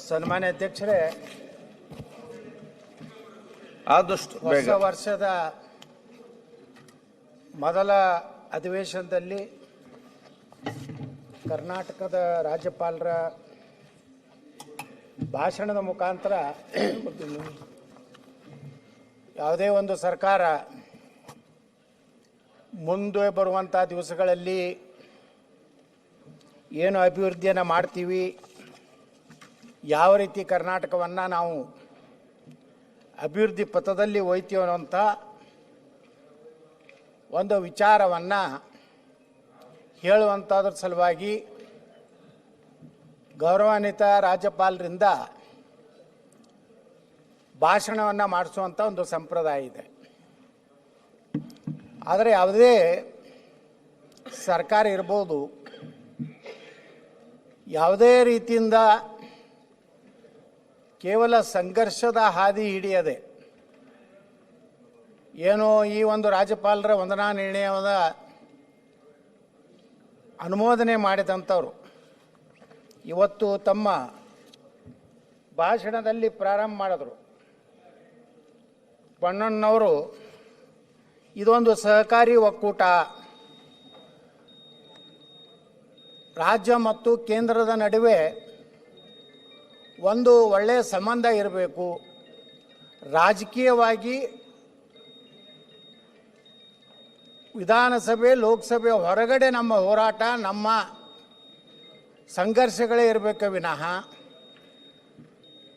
ಸನ್ಮಾನ್ಯ ಅಧ್ಯಕ್ಷರೇ, ಆದಷ್ಟು ಹೊಸ ವರ್ಷದ ಮೊದಲ ಅಧಿವೇಶನದಲ್ಲಿ ಕರ್ನಾಟಕದ ರಾಜ್ಯಪಾಲರ ಭಾಷಣದ ಮುಖಾಂತರ ಯಾವುದೇ ಒಂದು ಸರ್ಕಾರ ಮುಂದೆ ಬರುವಂಥ ದಿವಸಗಳಲ್ಲಿ ಏನು ಅಭಿವೃದ್ಧಿಯನ್ನು ಮಾಡ್ತೀವಿ, ಯಾವ ರೀತಿ ಕರ್ನಾಟಕವನ್ನು ನಾವು ಅಭಿವೃದ್ಧಿ ಪಥದಲ್ಲಿ ಒಯ್ತೀವಿ ಅನ್ನೋಂಥ ಒಂದು ವಿಚಾರವನ್ನು ಹೇಳುವಂಥದ್ರ ಸಲುವಾಗಿ ಗೌರವಾನ್ವಿತ ರಾಜ್ಯಪಾಲರಿಂದ ಭಾಷಣವನ್ನು ಮಾಡಿಸುವಂಥ ಒಂದು ಸಂಪ್ರದಾಯ ಇದೆ. ಆದರೆ ಯಾವುದೇ ಸರ್ಕಾರ ಇರ್ಬೋದು, ಯಾವುದೇ ರೀತಿಯಿಂದ ಕೇವಲ ಸಂಘರ್ಷದ ಹಾದಿ ಹಿಡಿಯದೆ ಏನೋ ಈ ಒಂದು ರಾಜ್ಯಪಾಲರ ವಂದನಾ ನಿರ್ಣಯದ ಅನುಮೋದನೆ ಮಾಡಿದಂಥವ್ರು ಇವತ್ತು ತಮ್ಮ ಭಾಷಣದಲ್ಲಿ ಪ್ರಾರಂಭ ಮಾಡಿದ್ರು. ಬಣ್ಣಣ್ಣವರು ಇದೊಂದು ಸಹಕಾರಿ ಒಕ್ಕೂಟ, ರಾಜ್ಯ ಮತ್ತು ಕೇಂದ್ರದ ನಡುವೆ ಒಂದು ಒಳ್ಳೆಯ ಸಂಬಂಧ ಇರಬೇಕು, ರಾಜಕೀಯವಾಗಿ ವಿಧಾನಸಭೆ ಲೋಕಸಭೆ ಹೊರಗಡೆ ನಮ್ಮ ಹೋರಾಟ ನಮ್ಮ ಸಂಘರ್ಷಗಳೇ ಇರಬೇಕು ವಿನಃ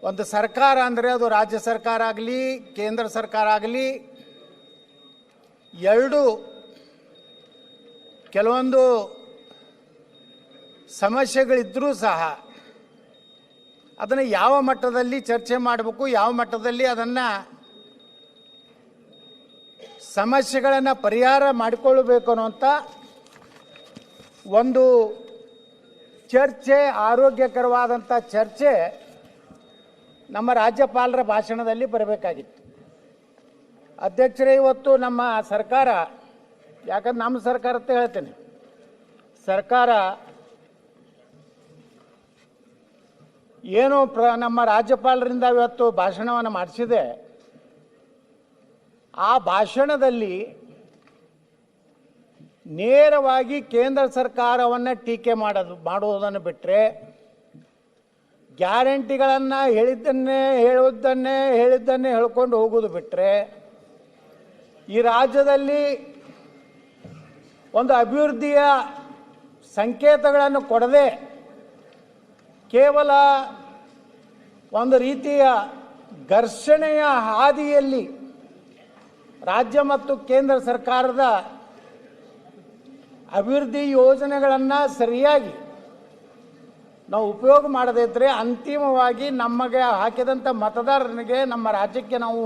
ಒಂದು ಸರ್ಕಾರ ಅಂದರೆ ಅದು ರಾಜ್ಯ ಸರ್ಕಾರ ಆಗಲಿ ಕೇಂದ್ರ ಸರ್ಕಾರ ಆಗಲಿ ಎರಡು ಕೆಲವೊಂದು ಸಮಸ್ಯೆಗಳಿದ್ದರೂ ಸಹ ಅದನ್ನು ಯಾವ ಮಟ್ಟದಲ್ಲಿ ಚರ್ಚೆ ಮಾಡಬೇಕು, ಯಾವ ಮಟ್ಟದಲ್ಲಿ ಅದನ್ನು ಸಮಸ್ಯೆಗಳನ್ನು ಪರಿಹಾರ ಮಾಡಿಕೊಳ್ಳಬೇಕು ಅನ್ನುವಂಥ ಒಂದು ಚರ್ಚೆ, ಆರೋಗ್ಯಕರವಾದಂಥ ಚರ್ಚೆ ನಮ್ಮ ರಾಜ್ಯಪಾಲರ ಭಾಷಣದಲ್ಲಿ ಬರಬೇಕಾಗಿತ್ತು. ಅಧ್ಯಕ್ಷರೇ, ಇವತ್ತು ನಮ್ಮ ಸರ್ಕಾರ, ಯಾಕಂದ್ರೆ ನಮ್ಮ ಸರ್ಕಾರ ಅಂತ ಹೇಳ್ತೇನೆ, ಸರ್ಕಾರ ಏನು ನಮ್ಮ ರಾಜ್ಯಪಾಲರಿಂದ ಇವತ್ತು ಭಾಷಣವನ್ನು ಮಾಡಿಸಿದೆ, ಆ ಭಾಷಣದಲ್ಲಿ ನೇರವಾಗಿ ಕೇಂದ್ರ ಸರ್ಕಾರವನ್ನು ಟೀಕೆ ಮಾಡುವುದನ್ನು ಬಿಟ್ಟರೆ, ಗ್ಯಾರಂಟಿಗಳನ್ನು ಹೇಳಿದ್ದನ್ನೇ ಹೇಳ್ಕೊಂಡು ಹೋಗೋದು ಬಿಟ್ಟರೆ, ಈ ರಾಜ್ಯದಲ್ಲಿ ಒಂದು ಅಭಿವೃದ್ಧಿಯ ಸಂಕೇತಗಳನ್ನು ಕೊಡದೆ ಕೇವಲ ಒಂದು ರೀತಿಯ ಘರ್ಷಣೆಯ ಹಾದಿಯಲ್ಲಿ ರಾಜ್ಯ ಮತ್ತು ಕೇಂದ್ರ ಸರ್ಕಾರದ ಅಭಿವೃದ್ಧಿ ಯೋಜನೆಗಳನ್ನು ಸರಿಯಾಗಿ ನಾವು ಉಪಯೋಗ ಮಾಡದೇ ಇದ್ದರೆ ಅಂತಿಮವಾಗಿ ನಮಗೆ ಹಾಕಿದಂಥ ಮತದಾರನಿಗೆ, ನಮ್ಮ ರಾಜ್ಯಕ್ಕೆ ನಾವು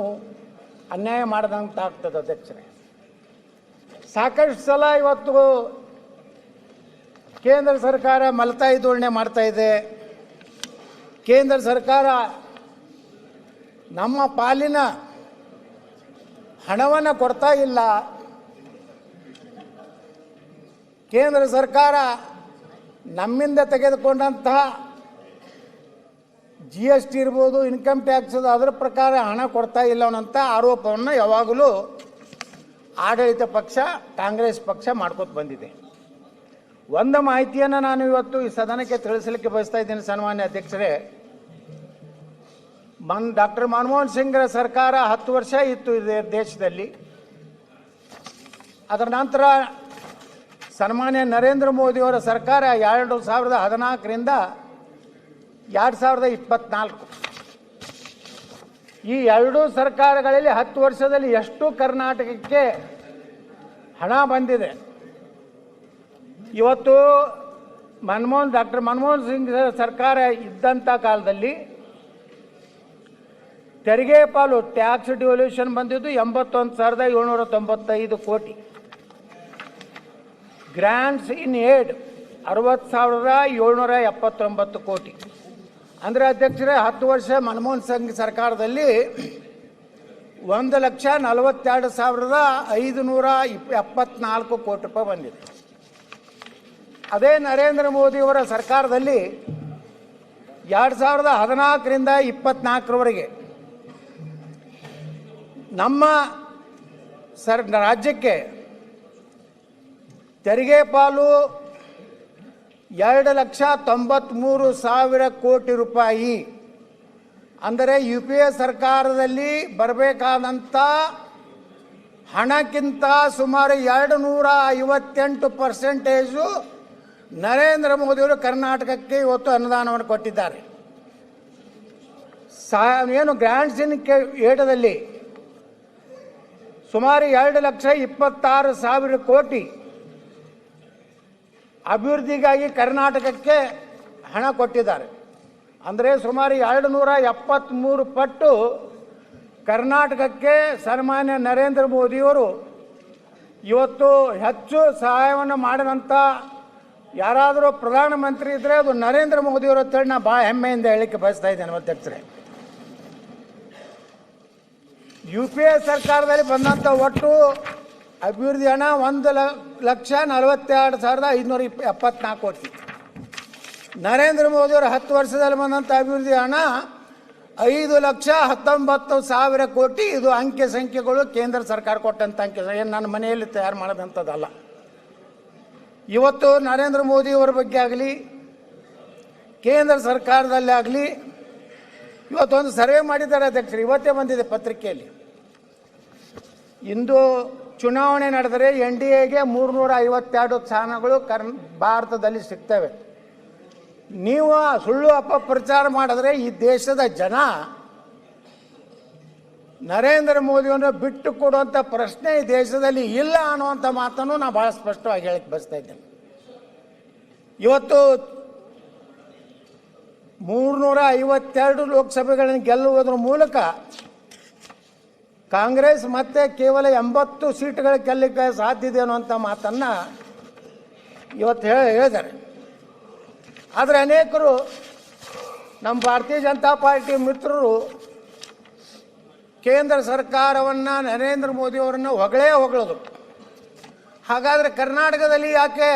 ಅನ್ಯಾಯ ಮಾಡಿದಂತ ಆಗ್ತದೆ. ಅಧ್ಯಕ್ಷರೇ, ಸಾಕಷ್ಟು ಸಲ ಇವತ್ತು ಕೇಂದ್ರ ಸರ್ಕಾರ ಮಲತಾಯಿ ಧೋರಣೆ ಮಾಡ್ತಾ ಇದೆ. ಕೇಂದ್ರ ಸರ್ಕಾರ ನಮ್ಮ ಪಾಲಿನ ಹಣವನ್ನು ಕೊಡ್ತಾ ಇಲ್ಲ. ಕೇಂದ್ರ ಸರ್ಕಾರ ನಮ್ಮಿಂದ ತೆಗೆದುಕೊಂಡಂತಹ GST ಇರ್ಬೋದು, ಇನ್ಕಮ್ ಟ್ಯಾಕ್ಸ್, ಅದರ ಪ್ರಕಾರ ಹಣ ಕೊಡ್ತಾ ಇಲ್ಲ ಅನ್ನೋಂಥ ಆರೋಪವನ್ನು ಯಾವಾಗಲೂ ಆಡಳಿತ ಪಕ್ಷ ಕಾಂಗ್ರೆಸ್ ಪಕ್ಷ ಮಾಡ್ಕೊತ ಬಂದಿದೆ. ಒಂದು ಮಾಹಿತಿಯನ್ನು ನಾನು ಇವತ್ತು ಈ ಸದನಕ್ಕೆ ತಿಳಿಸಲಿಕ್ಕೆ ಬಯಸ್ತಾ ಇದ್ದೀನಿ. ಸನ್ಮಾನ್ಯ ಅಧ್ಯಕ್ಷರೇ, ಡಾಕ್ಟರ್ ಮನಮೋಹನ್ ಸಿಂಗ್ರ ಸರ್ಕಾರ 10 ವರ್ಷ ಇತ್ತು ದೇಶದಲ್ಲಿ. ಅದರ ನಂತರ ಸನ್ಮಾನ್ಯ ನರೇಂದ್ರ ಮೋದಿಯವರ ಸರ್ಕಾರ 2014ರಿಂದ 2024, ಈ ಎರಡೂ ಸರ್ಕಾರಗಳಲ್ಲಿ 10 ವರ್ಷದಲ್ಲಿ ಎಷ್ಟು ಕರ್ನಾಟಕಕ್ಕೆ ಹಣ ಬಂದಿದೆ. ಇವತ್ತು ಡಾಕ್ಟರ್ ಮನಮೋಹನ್ ಸಿಂಗ್ ಸರ್ಕಾರ ಇದ್ದಂಥ ಕಾಲದಲ್ಲಿ ತೆರಿಗೆ ಪಾಲು ಟ್ಯಾಕ್ಸ್ ಡಿವಲ್ಯೂಷನ್ ಬಂದಿದ್ದು 81,795 ಕೋಟಿ, ಗ್ರಾಂಟ್ಸ್ ಇನ್ ಏಡ್ 60,779 ಕೋಟಿ. ಅಂದರೆ ಅಧ್ಯಕ್ಷರೇ, 10 ವರ್ಷ ಮನಮೋಹನ್ ಸಿಂಗ್ ಸರ್ಕಾರದಲ್ಲಿ 1,42,574 ಕೋಟಿ ರೂಪಾಯಿ ಬಂದಿದೆ. ಅದೇ ನರೇಂದ್ರ ಮೋದಿಯವರ ಸರ್ಕಾರದಲ್ಲಿ 2014ರಿಂದ 24ರವರೆಗೆ ನಮ್ಮ ರಾಜ್ಯಕ್ಕೆ ತೆರಿಗೆ ಪಾಲು 2,93,000 ಕೋಟಿ ರೂಪಾಯಿ. ಅಂದರೆ UPA ಸರ್ಕಾರದಲ್ಲಿ ಬರಬೇಕಾದಂಥ ಹಣಕ್ಕಿಂತ ಸುಮಾರು 258% ನರೇಂದ್ರ ಮೋದಿಯವರು ಕರ್ನಾಟಕಕ್ಕೆ ಇವತ್ತು ಅನುದಾನವನ್ನು ಕೊಟ್ಟಿದ್ದಾರೆ. ಏನು ಗ್ರ್ಯಾಂಟ್ಸ್ ಇನ್ ಏಡದಲ್ಲಿ ಸುಮಾರು 2,26,000 ಕೋಟಿ ಅಭಿವೃದ್ಧಿಗಾಗಿ ಕರ್ನಾಟಕಕ್ಕೆ ಹಣ ಕೊಟ್ಟಿದ್ದಾರೆ. ಅಂದರೆ ಸುಮಾರು 273 ಪಟ್ಟು ಕರ್ನಾಟಕಕ್ಕೆ ಸನ್ಮಾನ್ಯ ನರೇಂದ್ರ ಮೋದಿಯವರು ಇವತ್ತು ಹೆಚ್ಚು ಸಹಾಯವನ್ನು ಮಾಡಿದಂಥ ಯಾರಾದರೂ ಪ್ರಧಾನಮಂತ್ರಿ ಇದ್ದರೆ ಅದು ನರೇಂದ್ರ ಮೋದಿಯವರು ಅಂತೇಳಿ ನಾನು ಭಾಳ ಹೆಮ್ಮೆಯಿಂದ ಹೇಳಲಿಕ್ಕೆ ಬಯಸ್ತಾ ಇದ್ದೇನೆ ಅಧ್ಯಕ್ಷರೇ. UPA ಸರ್ಕಾರದಲ್ಲಿ ಬಂದಂಥ ಒಟ್ಟು ಅಭಿವೃದ್ಧಿ ಹಣ 1,42,574 ಕೋಟಿ. ನರೇಂದ್ರ ಮೋದಿಯವರು 10 ವರ್ಷದಲ್ಲಿ ಬಂದಂಥ ಅಭಿವೃದ್ಧಿ ಹಣ 5,19,000 ಕೋಟಿ. ಇದು ಅಂಕೆ ಸಂಖ್ಯೆಗಳು ಕೇಂದ್ರ ಸರ್ಕಾರ ಕೊಟ್ಟಂಥ ಅಂಕೆ, ಏನು ನನ್ನ ಮನೆಯಲ್ಲಿ ತಯಾರು ಮಾಡೋದಂಥದ್ದಲ್ಲ. ಇವತ್ತು ನರೇಂದ್ರ ಮೋದಿಯವರ ಬಗ್ಗೆ ಆಗಲಿ ಕೇಂದ್ರ ಸರ್ಕಾರದಲ್ಲಿ ಆಗಲಿ ಇವತ್ತೊಂದು ಸರ್ವೆ ಮಾಡಿದ್ದಾರೆ ಅಧ್ಯಕ್ಷರು, ಇವತ್ತೇ ಬಂದಿದೆ ಪತ್ರಿಕೆಯಲ್ಲಿ. ಇಂದು ಚುನಾವಣೆ ನಡೆದರೆ NDAಗೆ 352 ಸ್ಥಾನಗಳು ಭಾರತದಲ್ಲಿ ಸಿಗ್ತವೆ. ನೀವು ಸುಳ್ಳು ಅಪಪ್ರಚಾರ ಮಾಡಿದ್ರೆ ಈ ದೇಶದ ಜನ ನರೇಂದ್ರ ಮೋದಿಯನ್ನು ಬಿಟ್ಟು ಕೊಡುವಂಥ ಪ್ರಶ್ನೆ ಈ ದೇಶದಲ್ಲಿ ಇಲ್ಲ ಅನ್ನುವಂಥ ಮಾತನ್ನು ನಾನು ಭಾಳ ಸ್ಪಷ್ಟವಾಗಿ ಹೇಳಕ್ಕೆ ಬಯಸ್ತಾ ಇದ್ದೇನೆ. ಇವತ್ತು 352 ಲೋಕಸಭೆಗಳನ್ನು ಗೆಲ್ಲುವುದರ ಮೂಲಕ ಕಾಂಗ್ರೆಸ್ ಮತ್ತೆ ಕೇವಲ 80 ಸೀಟ್ಗಳು ಗೆಲ್ಲಲಿಕ್ಕೆ ಸಾಧ್ಯ ಇದೆ ಅನ್ನುವಂಥ ಮಾತನ್ನು ಇವತ್ತು ಹೇಳಿದ್ದಾರೆ. ಆದರೆ ಅನೇಕರು ನಮ್ಮ ಭಾರತೀಯ ಜನತಾ ಪಾರ್ಟಿ ಮಿತ್ರರು ಕೇಂದ್ರ ಸರ್ಕಾರವನ್ನು ನರೇಂದ್ರ ಮೋದಿಯವರನ್ನು ಹೊಗಳೋದು. ಹಾಗಾದರೆ ಕರ್ನಾಟಕದಲ್ಲಿ ಯಾಕೆ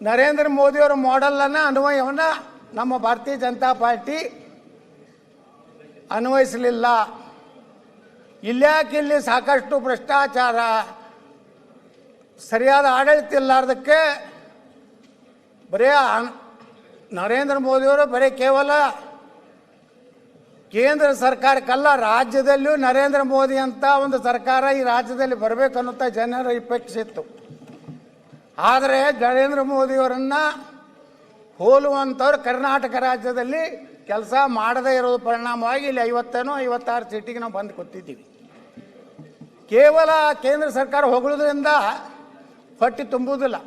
ನರೇಂದ್ರ ಮೋದಿಯವರ ಮಾಡೆಲನ್ನು ಅನ್ವಯವನ್ನು ನಮ್ಮ ಭಾರತೀಯ ಜನತಾ ಪಾರ್ಟಿ ಅನ್ವಯಿಸಲಿಲ್ಲ? ಇಲ್ಲಿ ಸಾಕಷ್ಟು ಭ್ರಷ್ಟಾಚಾರ, ಸರಿಯಾದ ಆಡಳಿತ ಇಲ್ಲಾರ್ದಕ್ಕೆ ಬರೀ ನರೇಂದ್ರ ಮೋದಿಯವರು ಬರೀ ಕೇವಲ ಕೇಂದ್ರ ಸರ್ಕಾರಕ್ಕಲ್ಲ, ರಾಜ್ಯದಲ್ಲಿಯೂ ನರೇಂದ್ರ ಮೋದಿ ಅಂತ ಒಂದು ಸರ್ಕಾರ ಈ ರಾಜ್ಯದಲ್ಲಿ ಬರಬೇಕನ್ನುತ್ತಾ ಜನರ ಅಪೇಕ್ಷೆ ಇತ್ತು. ಆದರೆ ನರೇಂದ್ರ ಮೋದಿಯವರನ್ನು ಹೋಲುವಂಥವ್ರು ಕರ್ನಾಟಕ ರಾಜ್ಯದಲ್ಲಿ ಕೆಲಸ ಮಾಡದೇ ಇರೋದು ಪರಿಣಾಮವಾಗಿ ಇಲ್ಲಿ 56 ಸೀಟಿಗೆ ನಾವು ಬಂದು ಕೂತಿದ್ದೀವಿ. ಕೇವಲ ಕೇಂದ್ರ ಸರ್ಕಾರ ಹೊಗಳೋದ್ರಿಂದ ಹೊಟ್ಟೆ ತುಂಬುವುದಿಲ್ಲ.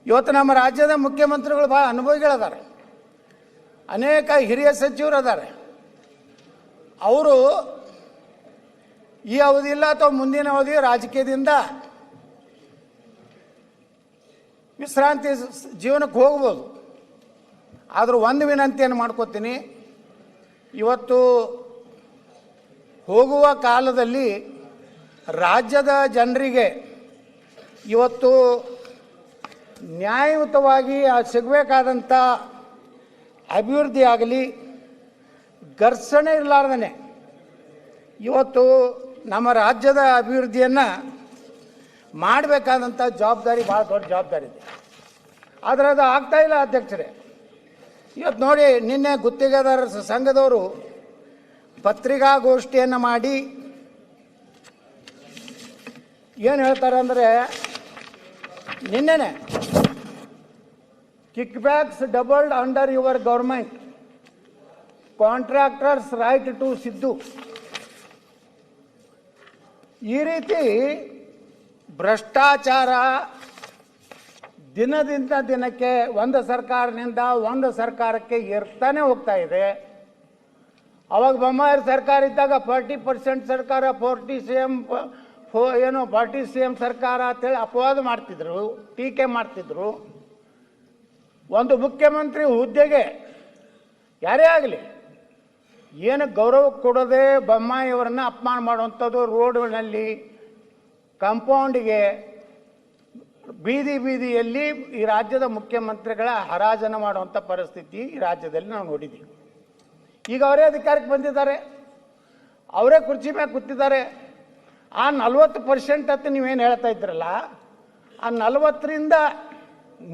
ಇವತ್ತು ನಮ್ಮ ರಾಜ್ಯದ ಮುಖ್ಯಮಂತ್ರಿಗಳು ಭಾಳ ಅನುಭವಿಗಳಿದ್ದಾರೆ, ಅನೇಕ ಹಿರಿಯ ಸಚಿವರು ಅದಾರೆ. ಅವರು ಈ ಅವಧಿ ಇಲ್ಲ ಅಥವಾ ಮುಂದಿನ ಅವಧಿ ರಾಜಕೀಯದಿಂದ ವಿಶ್ರಾಂತಿ ಜೀವನಕ್ಕೆ ಹೋಗ್ಬೋದು. ಆದರೂ ಒಂದು ವಿನಂತಿಯನ್ನು ಮಾಡ್ಕೋತೀನಿ, ಇವತ್ತು ಹೋಗುವ ಕಾಲದಲ್ಲಿ ರಾಜ್ಯದ ಜನರಿಗೆ ಇವತ್ತು ನ್ಯಾಯಯುತವಾಗಿ ಸಿಗಬೇಕಾದಂಥ ಅಭಿವೃದ್ಧಿ ಆಗಲಿ, ಘರ್ಷಣೆ ಇರಲಾರ್ದೇ ಇವತ್ತು ನಮ್ಮ ರಾಜ್ಯದ ಅಭಿವೃದ್ಧಿಯನ್ನು ಮಾಡಬೇಕಾದಂಥ ಜವಾಬ್ದಾರಿ ಭಾಳ ದೊಡ್ಡ ಜವಾಬ್ದಾರಿ ಇದೆ. ಆದರೆ ಅದು ಆಗ್ತಾಯಿಲ್ಲ ಅಧ್ಯಕ್ಷರೇ. ಇವತ್ತು ನೋಡಿ, ನಿನ್ನೆ ಗುತ್ತಿಗೆದಾರರ ಸಂಘದವರು ಪತ್ರಿಕಾಗೋಷ್ಠಿಯನ್ನು ಮಾಡಿ ಏನು ಹೇಳ್ತಾರೆ ಅಂದರೆ, ನಿನ್ನೆನೆ kickbacks doubled under your government, contractors write to Siddu. ಈ ರೀತಿ ಭ್ರಷ್ಟಾಚಾರ ದಿನದಿಂದ ದಿನಕ್ಕೆ ಒಂದು ಸರ್ಕಾರದಿಂದ ಒಂದು ಸರ್ಕಾರಕ್ಕೆ ಏರ್ತಾನೆ ಹೋಗ್ತಾ ಇದೆ. ಅವಾಗ ಬೊಮ್ಮಾಯಿ ಸರ್ಕಾರ ಇದ್ದಾಗ 40% ಸರ್ಕಾರ 40 CM ಸರ್ಕಾರ ಅಂತೇಳಿ ಅಪವಾದ ಮಾಡ್ತಿದ್ರು, ಟೀಕೆ ಮಾಡ್ತಿದ್ರು. ಒಂದು ಮುಖ್ಯಮಂತ್ರಿ ಹುದ್ದೆಗೆ ಯಾರೇ ಆಗಲಿ ಏನು ಗೌರವ ಕೊಡೋದೇ ಬೊಮ್ಮಾಯಿಯವರನ್ನು ಅಪಮಾನ ಮಾಡುವಂಥದ್ದು, ರೋಡ್ಗಳಲ್ಲಿ ಕಾಂಪೌಂಡಿಗೆ ಬೀದಿ ಬೀದಿಯಲ್ಲಿ ಈ ರಾಜ್ಯದ ಮುಖ್ಯಮಂತ್ರಿಗಳ ಹರಾಜನ ಮಾಡುವಂಥ ಪರಿಸ್ಥಿತಿ ಈ ರಾಜ್ಯದಲ್ಲಿ ನಾವು ನೋಡಿದ್ದೀವಿ. ಈಗ ಅವರೇ ಅಧಿಕಾರಕ್ಕೆ ಬಂದಿದ್ದಾರೆ, ಅವರೇ ಕುರ್ಚಿ ಮೇಲೆ ಕೂತಿದ್ದಾರೆ. ಆ 40% ಅಂತ ನೀವೇನು ಹೇಳ್ತಾ ಇದ್ರಲ್ಲ, ಆ 40ರಿಂದ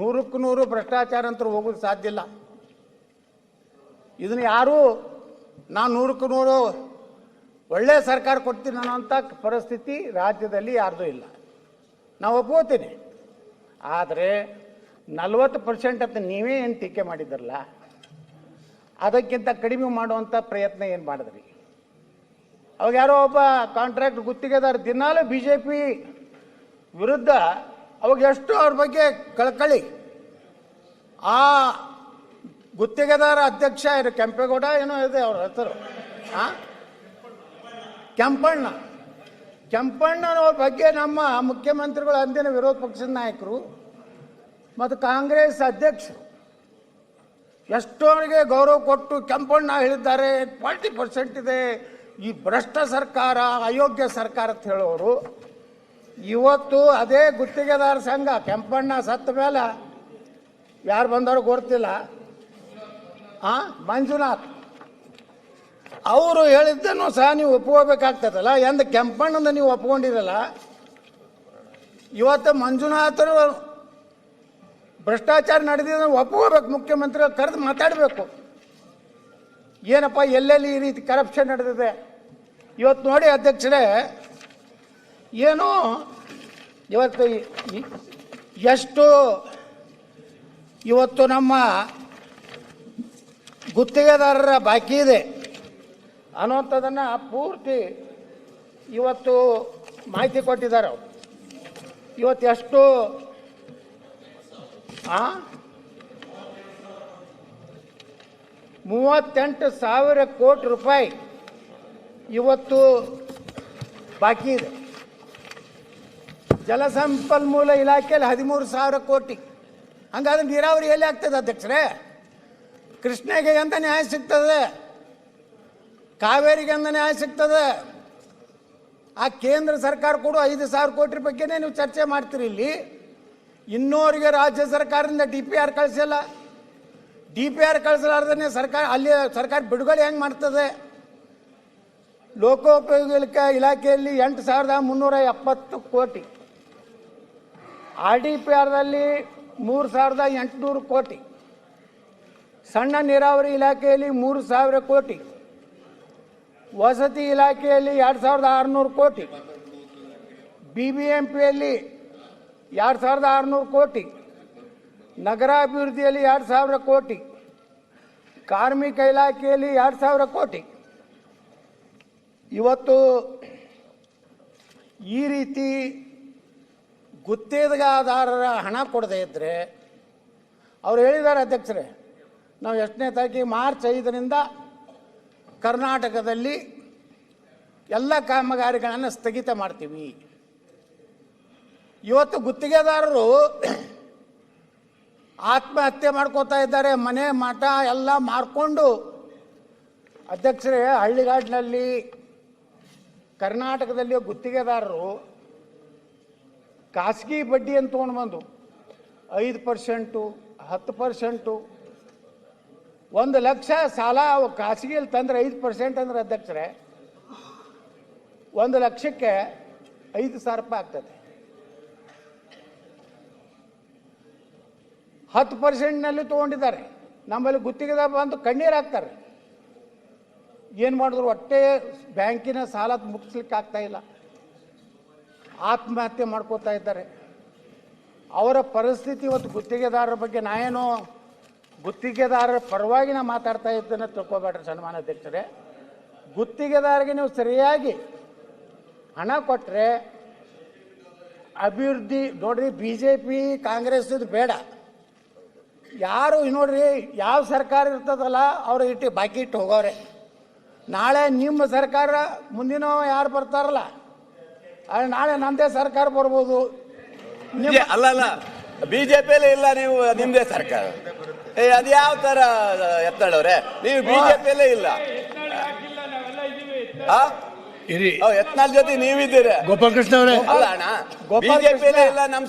100% ಭ್ರಷ್ಟಾಚಾರ ಅಂತ ಹೋಗೋದು ಸಾಧ್ಯ ಇಲ್ಲ. ಇದನ್ನು ಯಾರೂ ನಾನು 100% ಒಳ್ಳೆಯ ಸರ್ಕಾರ ಕೊಡ್ತೀನಿ ಅನ್ನೋಂಥ ಪರಿಸ್ಥಿತಿ ರಾಜ್ಯದಲ್ಲಿ ಯಾರ್ದೂ ಇಲ್ಲ, ನಾವು ಒಪ್ಕೋತೀನಿ. ಆದರೆ 40% ಅಂತ ನೀವೇ ಏನು ಟೀಕೆ ಮಾಡಿದ್ರಲ್ಲ, ಅದಕ್ಕಿಂತ ಕಡಿಮೆ ಮಾಡುವಂಥ ಪ್ರಯತ್ನ ಏನು ಮಾಡಿದ್ರಿ? ಅವಾಗ ಯಾರೋ ಒಬ್ಬ ಕಾಂಟ್ರಾಕ್ಟ್ ಗುತ್ತಿಗೆದಾರ ದಿನಾಲೂ BJP ವಿರುದ್ಧ, ಅವಾಗ ಎಷ್ಟು ಅವ್ರ ಬಗ್ಗೆ ಕಳಕಳಿ. ಆ ಗುತ್ತಿಗೆದಾರ ಅಧ್ಯಕ್ಷ ಏನು ಕೆಂಪೇಗೌಡ ಏನೋ ಇದೆ ಅವ್ರ ಹೆಸರು, ಕೆಂಪಣ್ಣನವ್ರ ಬಗ್ಗೆ ನಮ್ಮ ಮುಖ್ಯಮಂತ್ರಿಗಳು, ಅಂದಿನ ವಿರೋಧ ಪಕ್ಷದ ನಾಯಕರು ಮತ್ತು ಕಾಂಗ್ರೆಸ್ ಅಧ್ಯಕ್ಷರು ಎಷ್ಟೋರಿಗೆ ಗೌರವ ಕೊಟ್ಟು ಕೆಂಪಣ್ಣ ಹೇಳಿದ್ದಾರೆ 40% ಇದೆ, ಈ ಭ್ರಷ್ಟ ಸರ್ಕಾರ, ಅಯೋಗ್ಯ ಸರ್ಕಾರ ಅಂತ ಹೇಳೋರು. ಇವತ್ತು ಅದೇ ಗುತ್ತಿಗೆದಾರ ಸಂಘ ಕೆಂಪಣ್ಣ ಸತ್ತ ಮೇಲೆ ಯಾರು ಬಂದವರು ಗೊತ್ತಿಲ್ಲ, ಮಂಜುನಾಥ್ ಅವರು ಹೇಳಿದ್ದನ್ನು ಸಹ ನೀವು ಒಪ್ಕೋಬೇಕಾಗ್ತದಲ್ಲ. ಎಂದು ಕೆಂಪಣ್ಣನ ನೀವು ಒಪ್ಕೊಂಡಿರಲ್ಲ, ಇವತ್ತು ಮಂಜುನಾಥರು ಭ್ರಷ್ಟಾಚಾರ ನಡೆದಿದ್ದ ಒಪ್ಕೋಬೇಕು. ಮುಖ್ಯಮಂತ್ರಿಗಳು ಕರೆದು ಮಾತಾಡಬೇಕು, ಏನಪ್ಪ ಎಲ್ಲೆಲ್ಲಿ ಈ ರೀತಿ ಕರಪ್ಷನ್ ನಡೆದಿದೆ. ಇವತ್ತು ನೋಡಿ ಅಧ್ಯಕ್ಷರೇ, ಏನು ಇವತ್ತು ಎಷ್ಟು ಇವತ್ತು ನಮ್ಮ ಗುತ್ತಿಗೆದಾರರ ಬಾಕಿ ಇದೆ ಅನ್ನೋಂಥದ್ದನ್ನು ಪೂರ್ತಿ ಇವತ್ತು ಮಾಹಿತಿ ಕೊಟ್ಟಿದ್ದಾರೆ ಅವರು. ಇವತ್ತು ಎಷ್ಟು 38,000 ಕೋಟಿ ರೂಪಾಯಿ ಇವತ್ತು ಬಾಕಿ ಇದೆ. ಜಲಸಂಪನ್ಮೂಲ ಇಲಾಖೆಯಲ್ಲಿ 13,000 ಕೋಟಿ. ಹಂಗಾದ್ರೆ ನೀರಾವರಿ ಎಲ್ಲಿ ಆಗ್ತದೆ ಅಧ್ಯಕ್ಷರೇ? ಕೃಷ್ಣಗೆ ಎಂತ ನ್ಯಾಯ ಸಿಗ್ತದೆ? ಕಾವೇರಿಗೆ ಎಂತ ನ್ಯಾಯ ಸಿಗ್ತದೆ? ಆ ಕೇಂದ್ರ ಸರ್ಕಾರ ಕೂಡ 5,000 ಕೋಟಿ ಬಗ್ಗೆನೇ ನೀವು ಚರ್ಚೆ ಮಾಡ್ತೀರಿ. ಇಲ್ಲಿ ಇನ್ನೋರಿಗೆ ರಾಜ್ಯ ಸರ್ಕಾರದಿಂದ DPR ಕಳಿಸಿಲ್ಲ. DPR ಕಳಿಸಲಾರ್ದೇ ಸರ್ಕಾರ ಅಲ್ಲಿ ಸರ್ಕಾರ ಬಿಡುಗಡೆ ಹೆಂಗೆ ಮಾಡ್ತದೆ? ಲೋಕೋಪಯೋಗಿ ಇಲಾಖೆಯಲ್ಲಿ 8,370 ಕೋಟಿ, RDPRದಲ್ಲಿ 3,800 ಕೋಟಿ, ಸಣ್ಣ ನೀರಾವರಿ ಇಲಾಖೆಯಲ್ಲಿ 3,000 ಕೋಟಿ, ವಸತಿ ಇಲಾಖೆಯಲ್ಲಿ 2,600 ಕೋಟಿ, BBMPಯಲ್ಲಿ 2,600 ಕೋಟಿ, ನಗರಾಭಿವೃದ್ಧಿಯಲ್ಲಿ 2,000 ಕೋಟಿ, ಕಾರ್ಮಿಕ ಇಲಾಖೆಯಲ್ಲಿ 2,000 ಕೋಟಿ. ಇವತ್ತು ಈ ರೀತಿ ಗುತ್ತಿಗೆದಾರರ ಹಣ ಕೊಡದೇ ಇದ್ದರೆ, ಅವ್ರು ಹೇಳಿದ್ದಾರೆ ಅಧ್ಯಕ್ಷರೇ, ನಾವು 8ನೇ ತಾರೀಕಿಗೆ ಮಾರ್ಚ್ 5ರಿಂದ ಕರ್ನಾಟಕದಲ್ಲಿ ಎಲ್ಲ ಕಾಮಗಾರಿಗಳನ್ನು ಸ್ಥಗಿತ ಮಾಡ್ತೀವಿ. ಇವತ್ತು ಗುತ್ತಿಗೆದಾರರು ಆತ್ಮಹತ್ಯೆ ಮಾಡ್ಕೋತಾ ಇದ್ದಾರೆ, ಮನೆ ಮಠ ಎಲ್ಲ ಮಾರ್ಕೊಂಡು. ಅಧ್ಯಕ್ಷರೇ, ಹಳ್ಳಿಗಾಡಿನಲ್ಲಿ ಕರ್ನಾಟಕದಲ್ಲಿ ಗುತ್ತಿಗೆದಾರರು ಖಾಸಗಿ ಬಡ್ಡಿಯನ್ನು ತೊಗೊಂಡು ಬಂದು 5%, 10%, 1 ಲಕ್ಷ ಸಾಲ ಖಾಸಗಿಯಲ್ಲಿ ತಂದರೆ 5% ಅಂದ್ರೆ ಅಧ್ಯಕ್ಷರೇ 1 ಲಕ್ಷಕ್ಕೆ 5,000 ರೂಪಾಯಿ ಆಗ್ತದೆ. 10%ನಲ್ಲಿ ತೊಗೊಂಡಿದ್ದಾರೆ. ನಮ್ಮಲ್ಲಿ ಗುತ್ತಿಗೆದಾರ ಬಂದು ಕಣ್ಣೀರು ಹಾಕ್ತಾರೆ. ಏನು ಮಾಡಿದ್ರು ಒಟ್ಟೆ ಬ್ಯಾಂಕಿನ ಸಾಲ ಮುಗಿಸ್ಲಿಕ್ಕೆ ಆಗ್ತಾ ಇಲ್ಲ, ಆತ್ಮಹತ್ಯೆ ಮಾಡ್ಕೋತಾ ಇದ್ದಾರೆ. ಅವರ ಪರಿಸ್ಥಿತಿ ಇವತ್ತು ಗುತ್ತಿಗೆದಾರರ ಬಗ್ಗೆ ನಾನೇನೋ ಗುತ್ತಿಗೆದಾರರ ಪರವಾಗಿ ನಾ ಮಾತಾಡ್ತಾ ಇದ್ದೇನೆ ತಿಳ್ಕೊಬೇಡ್ರಿ ಸನ್ಮಾನ್ಯ ಅಧ್ಯಕ್ಷರೇ. ಗುತ್ತಿಗೆದಾರರಿಗೆ ನೀವು ಸರಿಯಾಗಿ ಹಣ ಕೊಟ್ಟರೆ ಅಭಿವೃದ್ಧಿ ನೋಡ್ರಿ. BJP ಕಾಂಗ್ರೆಸ್ ಇದು ಬೇಡ, ಯಾರು ನೋಡ್ರಿ ಯಾವ ಸರ್ಕಾರ ಇರ್ತದಲ್ಲ ಅವರು ಇಟ್ಟು ಬಾಕಿ ಇಟ್ಟು ಹೋಗೋರೆ. ನಾಳೆ ನಿಮ್ಮ ಸರ್ಕಾರ ಮುಂದಿನ ಯಾರು ಬರ್ತಾರಲ್ಲ, ನಾಳೆ ನಮ್ಮದೇ ಸರ್ಕಾರ ಬರ್ಬೋದು. ಅಲ್ಲ BJPಯಲ್ಲಿ ಇಲ್ಲ, ನೀವು ನಿಮ್ಮದೇ ಸರ್ಕಾರ. ಅದು ಯಾವ ಥರ ಎತ್ತಳವ್ರೆ? ನೀವು BJPಯಲ್ಲೇ ಇಲ್ಲ. ಇರಿ ಯತ್ನಾಳ್ ಜೊತೆ ನೀವಿದ್ದೀರಿ. ಗೋಪಾಲಕೃಷ್ಣ ಅವರೇ, ಅಲ್ಲ ಅಣ್ಣ, ಗೋಪಾಲ್ ಬಿಜೆಪಿ ಕೃಷ್ಣ. ಇಲ್ಲ ನಮ್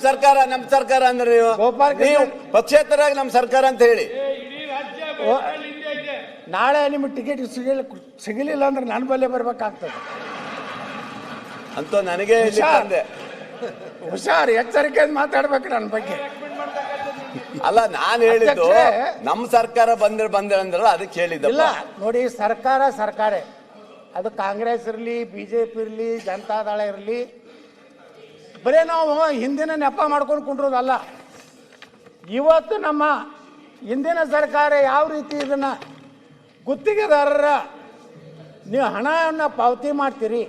ಸರ್ಕಾರ ಅಂದ್ರೆ ನೀವು ಗೋಪಾಲ್ ಕೃಷ್ಣ. ನೀವು ಪಕ್ಷೇತರಾಗಿ ನಮ್ ಸರ್ಕಾರ ಅಂತ ಹೇಳಿ. ನಾಳೆ ನಿಮ್ಗೆ ಟಿಕೆಟ್ ಸಿಗಲಿಲ್ಲ ಅಂದ್ರೆ ನನ್ನ ಬಲ್ಲೆ ಬರ್ಬೇಕಾಗ್ತದೆ. ಅಂತ ನನಗೆ ಇಲ್ಲಿ ಹುಷಾರ್. ತಂದೆ. ಹುಷಾರ್, ಎಚ್ಚರಿಕೆಯಿಂದ ಮಾತಾಡ್ಬೇಕು ನನ್ನ ಬಗ್ಗೆ. ಅಲ್ಲ ನಾನ್ ಹೇಳಿದ್ದು ಅಧ್ಯಕ್ಷರೇ, ನಮ್ ಸರ್ಕಾರ ಬಂದ್ರೆ ಅಂದ್ರಲ್ಲ ಅದಕ್ಕೆ ಹೇಳಿದ್ದ. ಇಲ್ಲ ನೋಡಿ, ಸರ್ಕಾರ ಅದು ಕಾಂಗ್ರೆಸ್ ಇರಲಿ, ಬಿಜೆಪಿ ಇರಲಿ, ಜನತಾದಳ ಇರಲಿ, ಬರೀ ನಾವು ಹಿಂದಿನ ನೆಪ ಮಾಡ್ಕೊಂಡು ಕುಂಡ್ರೋದಲ್ಲ. ಇವತ್ತು ನಮ್ಮ ಹಿಂದಿನ ಸರ್ಕಾರ ಯಾವ ರೀತಿ ಇದನ್ನ ಗುತ್ತಿಗೆದಾರರ ನೀವು ಹಣವನ್ನು ಪಾವತಿ ಮಾಡ್ತೀರಿ,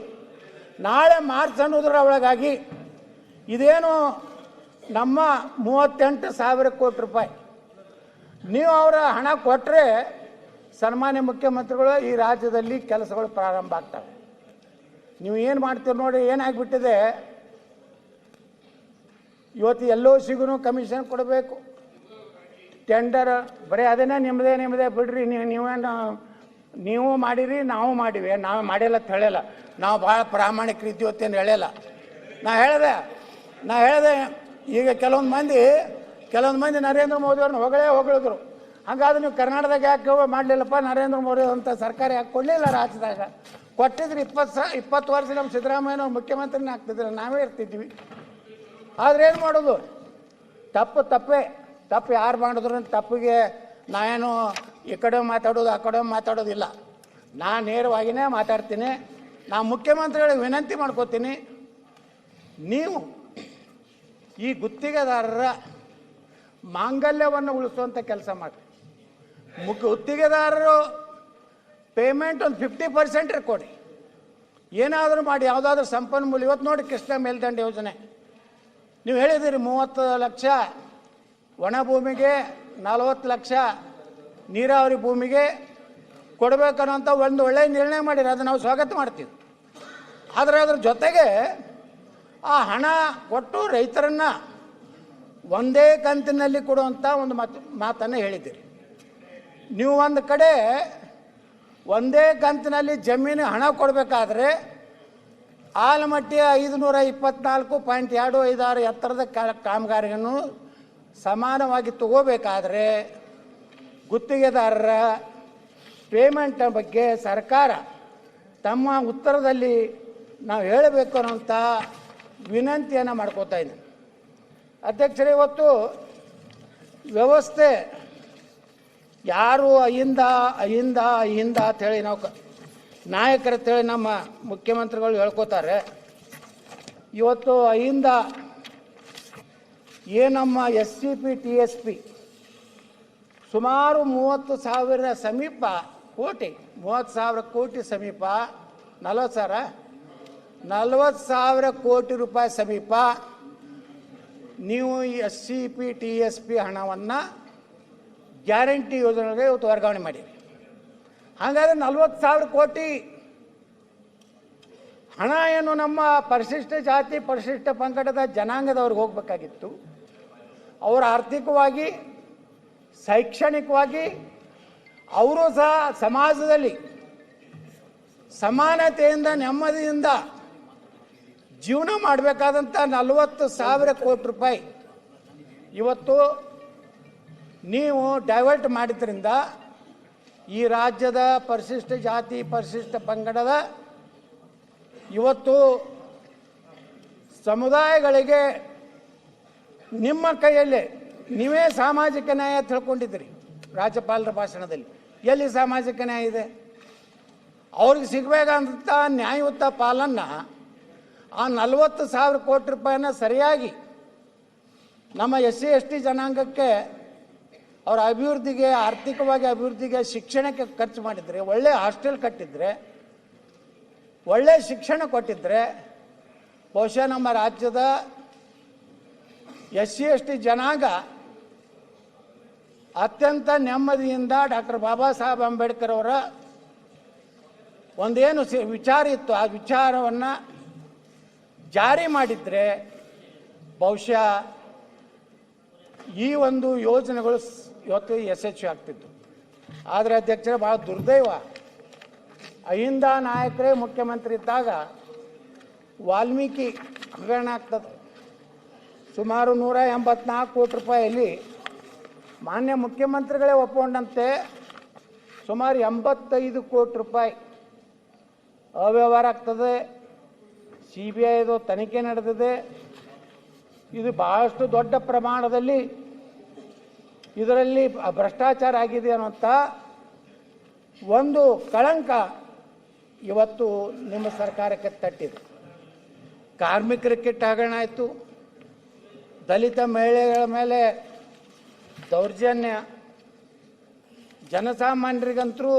ನಾಳೆ ಮಾರ್ಚ್ ಅನ್ನೋದ್ರ ಒಳಗಾಗಿ ಇದೇನು ನಮ್ಮ 38,000 ಕೋಟಿ ರೂಪಾಯಿ ನೀವು ಅವರ ಹಣ ಕೊಟ್ಟರೆ ಸನ್ಮಾನ್ಯ ಮುಖ್ಯಮಂತ್ರಿಗಳು ಈ ರಾಜ್ಯದಲ್ಲಿ ಕೆಲಸಗಳು ಪ್ರಾರಂಭ ಆಗ್ತವೆ. ನೀವು ಏನು ಮಾಡ್ತೀರಿ ನೋಡಿ, ಏನಾಗಿಬಿಟ್ಟಿದೆ ಇವತ್ತು ಎಲ್ಲೋ ಸಿಗೂ ಕಮಿಷನ್ ಕೊಡಬೇಕು, ಟೆಂಡರ್ ಬರೀ ಅದನ್ನೇ ನಿಮ್ಮದೇ ಬಿಡ್ರಿ. ನೀವು ಮಾಡಿರಿ, ನಾವು ಮಾಡಿವಿ, ನಾವು ಮಾಡಿಲ್ಲ ಅಂತ ಹೇಳಿಲ್ಲ, ನಾವು ಭಾಳ ಪ್ರಾಮಾಣಿಕ ರೀತಿ ಹೊತ್ತೇನು ಹೇಳಿಲ್ಲ. ನಾ ಹೇಳಿದೆ ಈಗ ಕೆಲವೊಂದು ಮಂದಿ ನರೇಂದ್ರ ಮೋದಿ ಅವ್ರನ್ನ ಹೊಗಳಿದ್ರು. ಹಾಗಾದ್ರೆ ನೀವು ಕರ್ನಾಟಕದಾಗ ಯಾಕೆ ಮಾಡಲಿಲ್ಲಪ್ಪ, ನರೇಂದ್ರ ಮೋದಿ ಅಂತ ಸರ್ಕಾರ ಯಾಕೆ ಕೊಡಲಿಲ್ಲ ರಾಜ್ಯದಾಗ? ಕೊಟ್ಟಿದ್ರೆ 20 ವರ್ಷ ನಮ್ಮ ಸಿದ್ದರಾಮಯ್ಯನವ್ರು ಮುಖ್ಯಮಂತ್ರಿನೇ ಆಗ್ತಿದ್ರು, ನಾವೇ ಇರ್ತಿದ್ವಿ. ಆದರೆ ಏನು ಮಾಡೋದು, ತಪ್ಪು ಯಾರು ಮಾಡಿದ್ರು ತಪ್ಪಿಗೆ ನಾನೇನು ಈ ಕಡೆ ಮಾತಾಡೋದು ಆ ಕಡೆ ಮಾತಾಡೋದಿಲ್ಲ. ನಾನು ನೇರವಾಗಿಯೇ ಮಾತಾಡ್ತೀನಿ. ನಾ ಮುಖ್ಯಮಂತ್ರಿಗಳಿಗೆ ವಿನಂತಿ ಮಾಡ್ಕೋತೀನಿ, ನೀವು ಈ ಗುತ್ತಿಗೆದಾರರ ಮಾಂಗಲ್ಯವನ್ನು ಉಳಿಸುವಂಥ ಕೆಲಸ ಮಾಡಿ. ಗುತ್ತಿಗೆದಾರರು ಪೇಮೆಂಟ್ ಒಂದು 50% ಕೊಡಿ, ಏನಾದರೂ ಮಾಡಿ, ಯಾವುದಾದ್ರೂ ಸಂಪನ್ಮೂಲ. ಇವತ್ತು ನೋಡಿ ಕೃಷ್ಣ ಮೇಲ್ದಂಡೆ ಯೋಜನೆ ನೀವು ಹೇಳಿದ್ದೀರಿ, 30 ಲಕ್ಷ ಒಣ ಭೂಮಿಗೆ, 40 ಲಕ್ಷ ನೀರಾವರಿ ಭೂಮಿಗೆ ಕೊಡಬೇಕನ್ನೋಂಥ ಒಂದು ಒಳ್ಳೆಯ ನಿರ್ಣಯ ಮಾಡಿರಿ, ಅದು ನಾವು ಸ್ವಾಗತ ಮಾಡ್ತೀವಿ. ಆದರೆ ಅದ್ರ ಜೊತೆಗೆ ಆ ಹಣ ಕೊಟ್ಟು ರೈತರನ್ನು ಒಂದೇ ಕಂತಿನಲ್ಲಿ ಕೊಡುವಂಥ ಒಂದು ಮಾತನ್ನು ಹೇಳಿದ್ದೀರಿ. ನೀವು ಒಂದು ಕಡೆ ಒಂದೇ ಕಂತಿನಲ್ಲಿ ಜಮೀನು ಹಣ ಕೊಡಬೇಕಾದ್ರೆ ಆಲಮಟ್ಟಿಯ 524.256 ಎತ್ತರದ ಕಾಮಗಾರಿಯನ್ನು ಸಮಾನವಾಗಿ ತಗೋಬೇಕಾದ್ರೆ ಗುತ್ತಿಗೆದಾರರ ಪೇಮೆಂಟ್ ಬಗ್ಗೆ ಸರ್ಕಾರ ತಮ್ಮ ಉತ್ತರದಲ್ಲಿ ನಾವು ಹೇಳಬೇಕು ಅನ್ನೋಂಥ ವಿನಂತಿಯನ್ನು ಮಾಡ್ಕೋತಾ ಇದ್ದೀನಿ. ಅಧ್ಯಕ್ಷರೇ, ಇವತ್ತು ವ್ಯವಸ್ಥೆ ಯಾರು ಅಹಿಂದ ಅಂಥೇಳಿ ನಾವು ನಾಯಕರಂತೇಳಿ ನಮ್ಮ ಮುಖ್ಯಮಂತ್ರಿಗಳು ಹೇಳ್ಕೋತಾರೆ. ಇವತ್ತು ಅಹಿಂದ ಏನಮ್ಮ SCP TSP ಸುಮಾರು 30,000 ಸಮೀಪ ಕೋಟಿ, 30,000 ಕೋಟಿ ಸಮೀಪ, 40,000 ಕೋಟಿ ರೂಪಾಯಿ ಸಮೀಪ ನೀವು SCP TSP ಹಣವನ್ನು ಗ್ಯಾರಂಟಿ ಯೋಜನೆಗೆ ಇವತ್ತು ವರ್ಗಾವಣೆ ಮಾಡಿರಿ. ಹಾಗಾದರೆ 40,000 ಕೋಟಿ ಹಣ ಏನು ನಮ್ಮ ಪರಿಶಿಷ್ಟ ಜಾತಿ ಪರಿಶಿಷ್ಟ ಪಂಗಡದ ಜನಾಂಗದವ್ರಿಗೆ ಹೋಗಬೇಕಾಗಿತ್ತು. ಅವರು ಆರ್ಥಿಕವಾಗಿ ಶೈಕ್ಷಣಿಕವಾಗಿ ಅವರು ಸಹ ಸಮಾಜದಲ್ಲಿ ಸಮಾನತೆಯಿಂದ ನೆಮ್ಮದಿಯಿಂದ ಜೀವನ ಮಾಡಬೇಕಾದಂಥ 40,000 ಕೋಟಿ ರೂಪಾಯಿ ಇವತ್ತು ನೀವು ಡೈವರ್ಟ್ ಮಾಡಿದ್ರಿಂದ ಈ ರಾಜ್ಯದ ಪರಿಶಿಷ್ಟ ಜಾತಿ ಪರಿಶಿಷ್ಟ ಪಂಗಡದ ಇವತ್ತು ಸಮುದಾಯಗಳಿಗೆ ನಿಮ್ಮ ಕೈಯಲ್ಲಿ ನೀವೇ ಸಾಮಾಜಿಕ ನ್ಯಾಯ ತಿಳ್ಕೊಂಡಿದ್ದೀರಿ. ರಾಜ್ಯಪಾಲರ ಭಾಷಣದಲ್ಲಿ ಎಲ್ಲಿ ಸಾಮಾಜಿಕ ನ್ಯಾಯ ಇದೆ? ಅವ್ರಿಗೆ ಸಿಗಬೇಕಂತ ನ್ಯಾಯಯುತ ಪಾಲನ್ನು ಆ 40,000 ಕೋಟಿ ರೂಪಾಯಿನ ಸರಿಯಾಗಿ ನಮ್ಮ SC ST ಜನಾಂಗಕ್ಕೆ ಅವರ ಅಭಿವೃದ್ಧಿಗೆ, ಆರ್ಥಿಕವಾಗಿ ಅಭಿವೃದ್ಧಿಗೆ, ಶಿಕ್ಷಣಕ್ಕೆ ಖರ್ಚು ಮಾಡಿದರೆ, ಒಳ್ಳೆ ಹಾಸ್ಟೆಲ್ ಕಟ್ಟಿದರೆ, ಒಳ್ಳೆ ಶಿಕ್ಷಣ ಕೊಟ್ಟಿದ್ದರೆ ಬಹುಶಃ ನಮ್ಮ ರಾಜ್ಯದ SC ST ಜನಾಂಗ ಅತ್ಯಂತ ನೆಮ್ಮದಿಯಿಂದ ಡಾಕ್ಟರ್ ಬಾಬಾ ಸಾಹೇಬ್ ಅಂಬೇಡ್ಕರ್ ಅವರ ಒಂದೇನು ವಿಚಾರ ಇತ್ತು ಆ ವಿಚಾರವನ್ನು ಜಾರಿ ಮಾಡಿದರೆ ಬಹುಶಃ ಈ ಒಂದು ಯೋಜನೆಗಳು ಇವತ್ತು ಯಶಸ್ವಿ ಆಗ್ತಿತ್ತು. ಆದರೆ ಅಧ್ಯಕ್ಷರೇ, ಭಾಳ ದುರ್ದೈವ ಅಹಿಂದ ನಾಯಕರೇ ಮುಖ್ಯಮಂತ್ರಿ ಇದ್ದಾಗ ವಾಲ್ಮೀಕಿ ಹಗರಣ ಆಗ್ತದೆ. ಸುಮಾರು 184 ಕೋಟಿ ರೂಪಾಯಿಯಲ್ಲಿ ಮಾನ್ಯ ಮುಖ್ಯಮಂತ್ರಿಗಳೇ ಒಪ್ಪಿಕೊಂಡಂತೆ ಸುಮಾರು 85 ಕೋಟಿ ರೂಪಾಯಿ ಅವ್ಯವಹಾರ ಆಗ್ತದೆ. CBIದು ತನಿಖೆ ನಡೆದಿದೆ. ಇದು ಬಹಳಷ್ಟು ದೊಡ್ಡ ಪ್ರಮಾಣದಲ್ಲಿ ಇದರಲ್ಲಿ ಭ್ರಷ್ಟಾಚಾರ ಆಗಿದೆ ಅನ್ನುವಂಥ ಒಂದು ಕಳಂಕ ಇವತ್ತು ನಿಮ್ಮ ಸರ್ಕಾರಕ್ಕೆ ತಟ್ಟಿದೆ. ಕಾರ್ಮಿಕರ ಕಿಟ್ ಹಗರಣ ಆಯಿತು, ದಲಿತ ಮಹಿಳೆಗಳ ಮೇಲೆ ದೌರ್ಜನ್ಯ, ಜನಸಾಮಾನ್ಯರಿಗಂತರೂ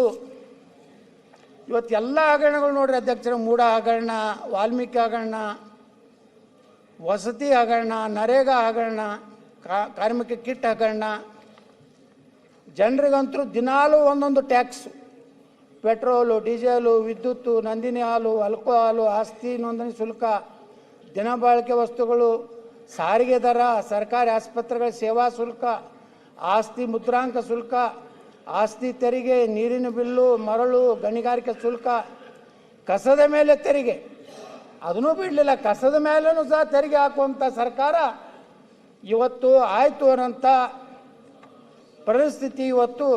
ಇವತ್ತೆಲ್ಲ ಹಗರಣಗಳು ನೋಡ್ರಿ ಅಧ್ಯಕ್ಷರ, ಮೂಡ ಹಗರಣ, ವಾಲ್ಮೀಕಿ ಹಗರಣ, ವಸತಿ ಹಗರಣ, ನರೇಗಾ ಹಗರಣ, ಕಾರ್ಮಿಕ ಕಿಟ್ ಹಗರಣ, ಜನರಿಗಂತರೂ ದಿನಾಲೂ ಒಂದೊಂದು ಟ್ಯಾಕ್ಸು, ಪೆಟ್ರೋಲು, ಡೀಸೆಲು, ವಿದ್ಯುತ್ತು, ನಂದಿನಿ ಹಾಲು, ಆಲ್ಕೋಹಾಲು, ಆಸ್ತಿ ನೋಂದಣಿ ಶುಲ್ಕ, ದಿನಬಳಕೆ ವಸ್ತುಗಳು, ಸಾರಿಗೆ ದರ, ಸರ್ಕಾರಿ ಆಸ್ಪತ್ರೆಗಳ ಸೇವಾ ಶುಲ್ಕ, ಆಸ್ತಿ ಮುದ್ರಾಂಕ ಶುಲ್ಕ, ಆಸ್ತಿ ತೆರಿಗೆ, ನೀರಿನ ಬಿಲ್ಲು, ಮರಳು, ಗಣಿಗಾರಿಕೆ ಶುಲ್ಕ, ಕಸದ ಮೇಲೆ ತೆರಿಗೆ, ಅದನ್ನೂ ಬಿಡಲಿಲ್ಲ, ಕಸದ ಮೇಲೂ ಸಹ ತೆರಿಗೆ ಹಾಕುವಂಥ ಸರ್ಕಾರ ಇವತ್ತು ಆಯಿತು ಅನ್ನೋಂಥ ಪರಿಸ್ಥಿತಿ ಇವತ್ತು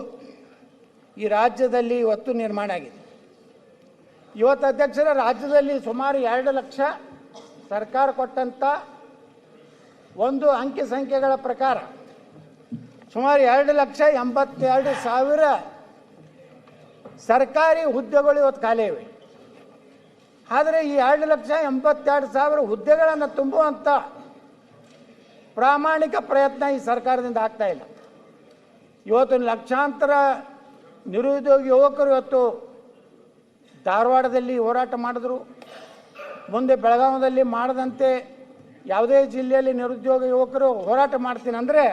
ಈ ರಾಜ್ಯದಲ್ಲಿ ಇವತ್ತು ನಿರ್ಮಾಣ ಆಗಿದೆ. ಇವತ್ತು ಅಧ್ಯಕ್ಷರ ರಾಜ್ಯದಲ್ಲಿ ಸುಮಾರು 2 ಲಕ್ಷ ಸರ್ಕಾರ ಕೊಟ್ಟಂಥ ಒಂದು ಅಂಕಿ ಸಂಖ್ಯೆಗಳ ಪ್ರಕಾರ ಸುಮಾರು 2,82,000 ಸರ್ಕಾರಿ ಹುದ್ದೆಗಳು ಇವತ್ತು ಖಾಲಿ ಇವೆ. ಆದರೆ ಈ 2,82,000 ಹುದ್ದೆಗಳನ್ನು ತುಂಬುವಂಥ ಪ್ರಾಮಾಣಿಕ ಪ್ರಯತ್ನ ಈ ಸರ್ಕಾರದಿಂದ ಆಗ್ತಾ ಇಲ್ಲ. ಇವತ್ತು ಲಕ್ಷಾಂತರ ನಿರುದ್ಯೋಗಿ ಯುವಕರು ಇವತ್ತು ಧಾರವಾಡದಲ್ಲಿ ಹೋರಾಟ ಮಾಡಿದ್ರು. ಮುಂದೆ ಬೆಳಗಾವಿಯಲ್ಲಿ ಮಾಡದಂತೆ ಯಾವುದೇ ಜಿಲ್ಲೆಯಲ್ಲಿ ನಿರುದ್ಯೋಗ ಯುವಕರು ಹೋರಾಟ ಮಾಡ್ತೀನಿ ಅಂದರೆ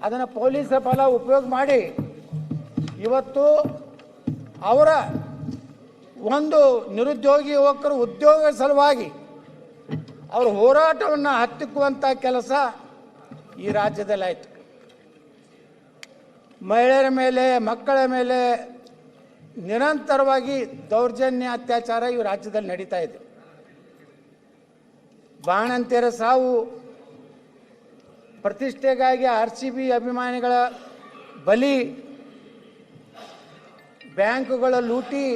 ಅದನ್ನು ಪೊಲೀಸ್ ಬಲ ಉಪಯೋಗ ಮಾಡಿ ಇವತ್ತು ಅವರ ಒಂದು ನಿರುದ್ಯೋಗಿ ಯುವಕರು ಉದ್ಯೋಗ ಸಲುವಾಗಿ ಅವರ ಹೋರಾಟವನ್ನು ಹತ್ತಿಕ್ಕುವಂಥ ಕೆಲಸ ಈ ರಾಜ್ಯದಲ್ಲಿ ಆಯಿತು. ಮಹಿಳೆಯರ ಮೇಲೆ, ಮಕ್ಕಳ ಮೇಲೆ ನಿರಂತರವಾಗಿ ದೌರ್ಜನ್ಯ, ಅತ್ಯಾಚಾರ ಈ ರಾಜ್ಯದಲ್ಲಿ ನಡೀತಾ ಇದೆ. ಬಾಣಂತಿಯರ ಸಾವು, ಪ್ರತಿಷ್ಠೆಗಾಗಿ RCB ಅಭಿಮಾನಿಗಳ ಬಲಿ, ಬ್ಯಾಂಕುಗಳ ಲೂಟಿ,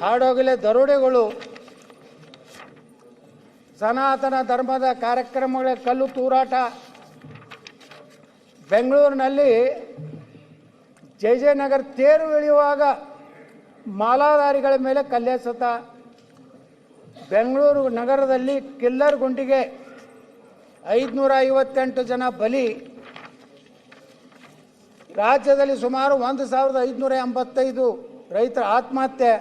ಹಾಡೋಗಲೇ ದರೋಡೆಗಳು, ಸನಾತನ ಧರ್ಮದ ಕಾರ್ಯಕ್ರಮಗಳ ಕಲ್ಲು ತೂರಾಟ, ಬೆಂಗಳೂರಿನಲ್ಲಿ ಜಯನಗರ ತೇರು ಎಳೆಯುವಾಗ ಮಾಲಾಧಾರಿಗಳ ಮೇಲೆ ಕಲ್ಲೆಸೆತ, ಬೆಂಗಳೂರು ನಗರದಲ್ಲಿ ಕಿಲ್ಲರ್ ಗುಂಡಿಗೆ 558 ಜನ ಬಲಿ, ರಾಜ್ಯದಲ್ಲಿ ಸುಮಾರು 1,585 ರೈತರ ಆತ್ಮಹತ್ಯೆ,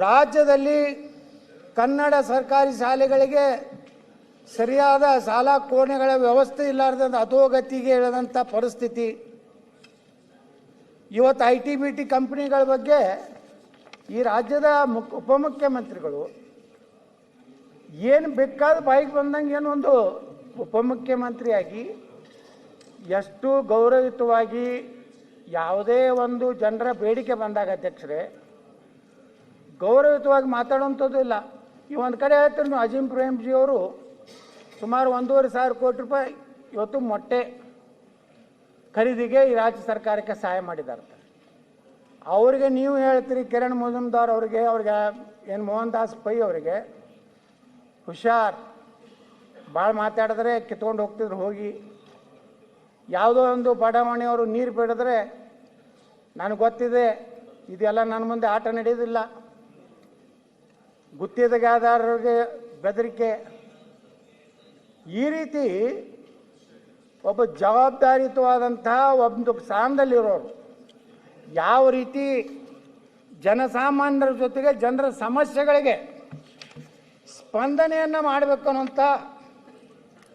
ರಾಜ್ಯದಲ್ಲಿ ಕನ್ನಡ ಸರ್ಕಾರಿ ಶಾಲೆಗಳಿಗೆ ಸರಿಯಾದ ಶಾಲಾ ಕೋಣೆಗಳ ವ್ಯವಸ್ಥೆ ಇಲ್ಲಾರ್ದಂಥ ಅಧೋಗತಿಗೆ ಇಳಿದಂಥ ಪರಿಸ್ಥಿತಿ. ಇವತ್ತು IT-BT ಕಂಪ್ನಿಗಳ ಬಗ್ಗೆ ಈ ರಾಜ್ಯದ ಉಪಮುಖ್ಯಮಂತ್ರಿಗಳು ಏನು ಬೇಕಾದ ಬಾಯಿಗೆ ಬಂದಂಗೆ ಏನು ಒಂದು ಉಪಮುಖ್ಯಮಂತ್ರಿಯಾಗಿ ಎಷ್ಟು ಗೌರವಯುತವಾಗಿ ಯಾವುದೇ ಒಂದು ಜನರ ಬೇಡಿಕೆ ಬಂದಾಗ ಅಧ್ಯಕ್ಷರೇ ಗೌರವಯುತವಾಗಿ ಮಾತಾಡುವಂಥದ್ದು ಇಲ್ಲ. ಈ ಒಂದು ಕಡೆ ಹೇಳ್ತಾರೆ ನೀವು ಅಜೀಂ ಪ್ರೇಮ್ಜಿ ಅವರು ಸುಮಾರು 1,500 ಕೋಟಿ ರೂಪಾಯಿ ಇವತ್ತು ಮೊಟ್ಟೆ ಖರೀದಿಗೆ ಈ ರಾಜ್ಯ ಸರ್ಕಾರಕ್ಕೆ ಸಹಾಯ ಮಾಡಿದ್ದಾರೆ. ಅವರಿಗೆ ನೀವು ಹೇಳ್ತೀರಿ ಕಿರಣ್ ಮಜುಮ್ದಾರ್ ಅವ್ರಿಗೆ ಏನು ಮೋಹನ್ ದಾಸ್ ಪೈ ಅವರಿಗೆ ಹುಷಾರ್, ಭಾಳ ಮಾತಾಡಿದ್ರೆ ಕಿತ್ಕೊಂಡು ಹೋಗ್ತಿದ್ರು ಹೋಗಿ. ಯಾವುದೋ ಒಂದು ಬಡಾವಣೆಯವರು ನೀರು ಬಿಡಿದ್ರೆ ನನಗೆ ಗೊತ್ತಿದೆ ಇದೆಲ್ಲ ನನ್ನ ಮುಂದೆ ಆಟ ನಡೆಯೋದಿಲ್ಲ, ಗುತ್ತಿಗೆದಾರರಿಗೆ ಬೆದರಿಕೆ, ಈ ರೀತಿ ಒಬ್ಬ ಜವಾಬ್ದಾರಿಯುತವಾದಂತಹ ಒಂದು ಸ್ಥಾನದಲ್ಲಿರೋರು ಯಾವ ರೀತಿ ಜನಸಾಮಾನ್ಯರ ಜೊತೆಗೆ ಜನರ ಸಮಸ್ಯೆಗಳಿಗೆ ಸ್ಪಂದನೆಯನ್ನು ಮಾಡಬೇಕು ಅನ್ನೋಂಥ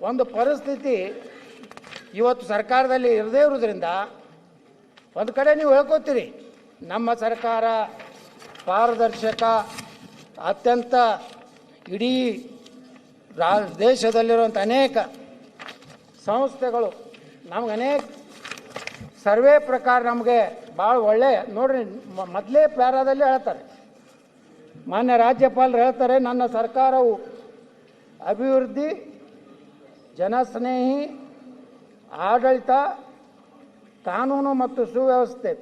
ಒಂದು ಪರಿಸ್ಥಿತಿ ಇವತ್ತು ಸರ್ಕಾರದಲ್ಲಿ ಇರದೇ ಇರೋದ್ರಿಂದ ಒಂದು ಕಡೆ ನೀವು ಹೇಳ್ಕೊತೀರಿ ನಮ್ಮ ಸರ್ಕಾರ ಪಾರದರ್ಶಕ, ಅತ್ಯಂತ ಇಡೀ ದೇಶದಲ್ಲಿರುವಂಥ ಅನೇಕ ಸಂಸ್ಥೆಗಳು ನಮಗೆ ಅನೇಕ ಸರ್ವೆ ಪ್ರಕಾರ ನಮಗೆ ಭಾಳ ಒಳ್ಳೆ ನೋಡ್ರಿ, ಮೊದಲೇ ಪ್ಯಾರಾದಲ್ಲಿ ಹೇಳ್ತಾರೆ, ಮಾನ್ಯ ರಾಜ್ಯಪಾಲರು ಹೇಳ್ತಾರೆ, ನನ್ನ ಸರ್ಕಾರವು ಅಭಿವೃದ್ಧಿ, ಜನಸ್ನೇಹಿ ಆಡಳಿತ, ಕಾನೂನು ಮತ್ತು ಸುವ್ಯವಸ್ಥೆ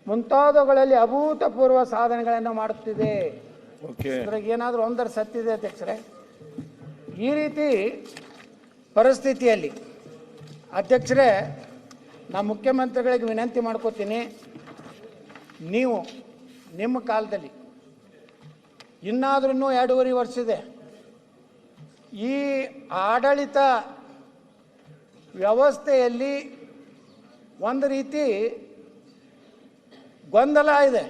ಮುಂತಾದವುಗಳಲ್ಲಿ ಅಭೂತಪೂರ್ವ ಸಾಧನೆಗಳನ್ನು ಮಾಡುತ್ತಿದೆ. ಇದ್ರಾಗ ಏನಾದರೂ ಒಂದರ ಸತ್ತಿದೆ ಅಧ್ಯಕ್ಷರೇ? ಈ ರೀತಿ ಪರಿಸ್ಥಿತಿಯಲ್ಲಿ ಅಧ್ಯಕ್ಷರೇ, ನಾ ಮುಖ್ಯಮಂತ್ರಿಗಳಿಗೆ ವಿನಂತಿ ಮಾಡ್ಕೋತೀನಿ, ನೀವು ನಿಮ್ಮ ಕಾಲದಲ್ಲಿ ಇನ್ನಾದ್ರೂ 2.5 ವರ್ಷ ಇದೆ, ಈ ಆಡಳಿತ ವ್ಯವಸ್ಥೆಯಲ್ಲಿ ಒಂದು ರೀತಿ ಗೊಂದಲ ಇದೆ.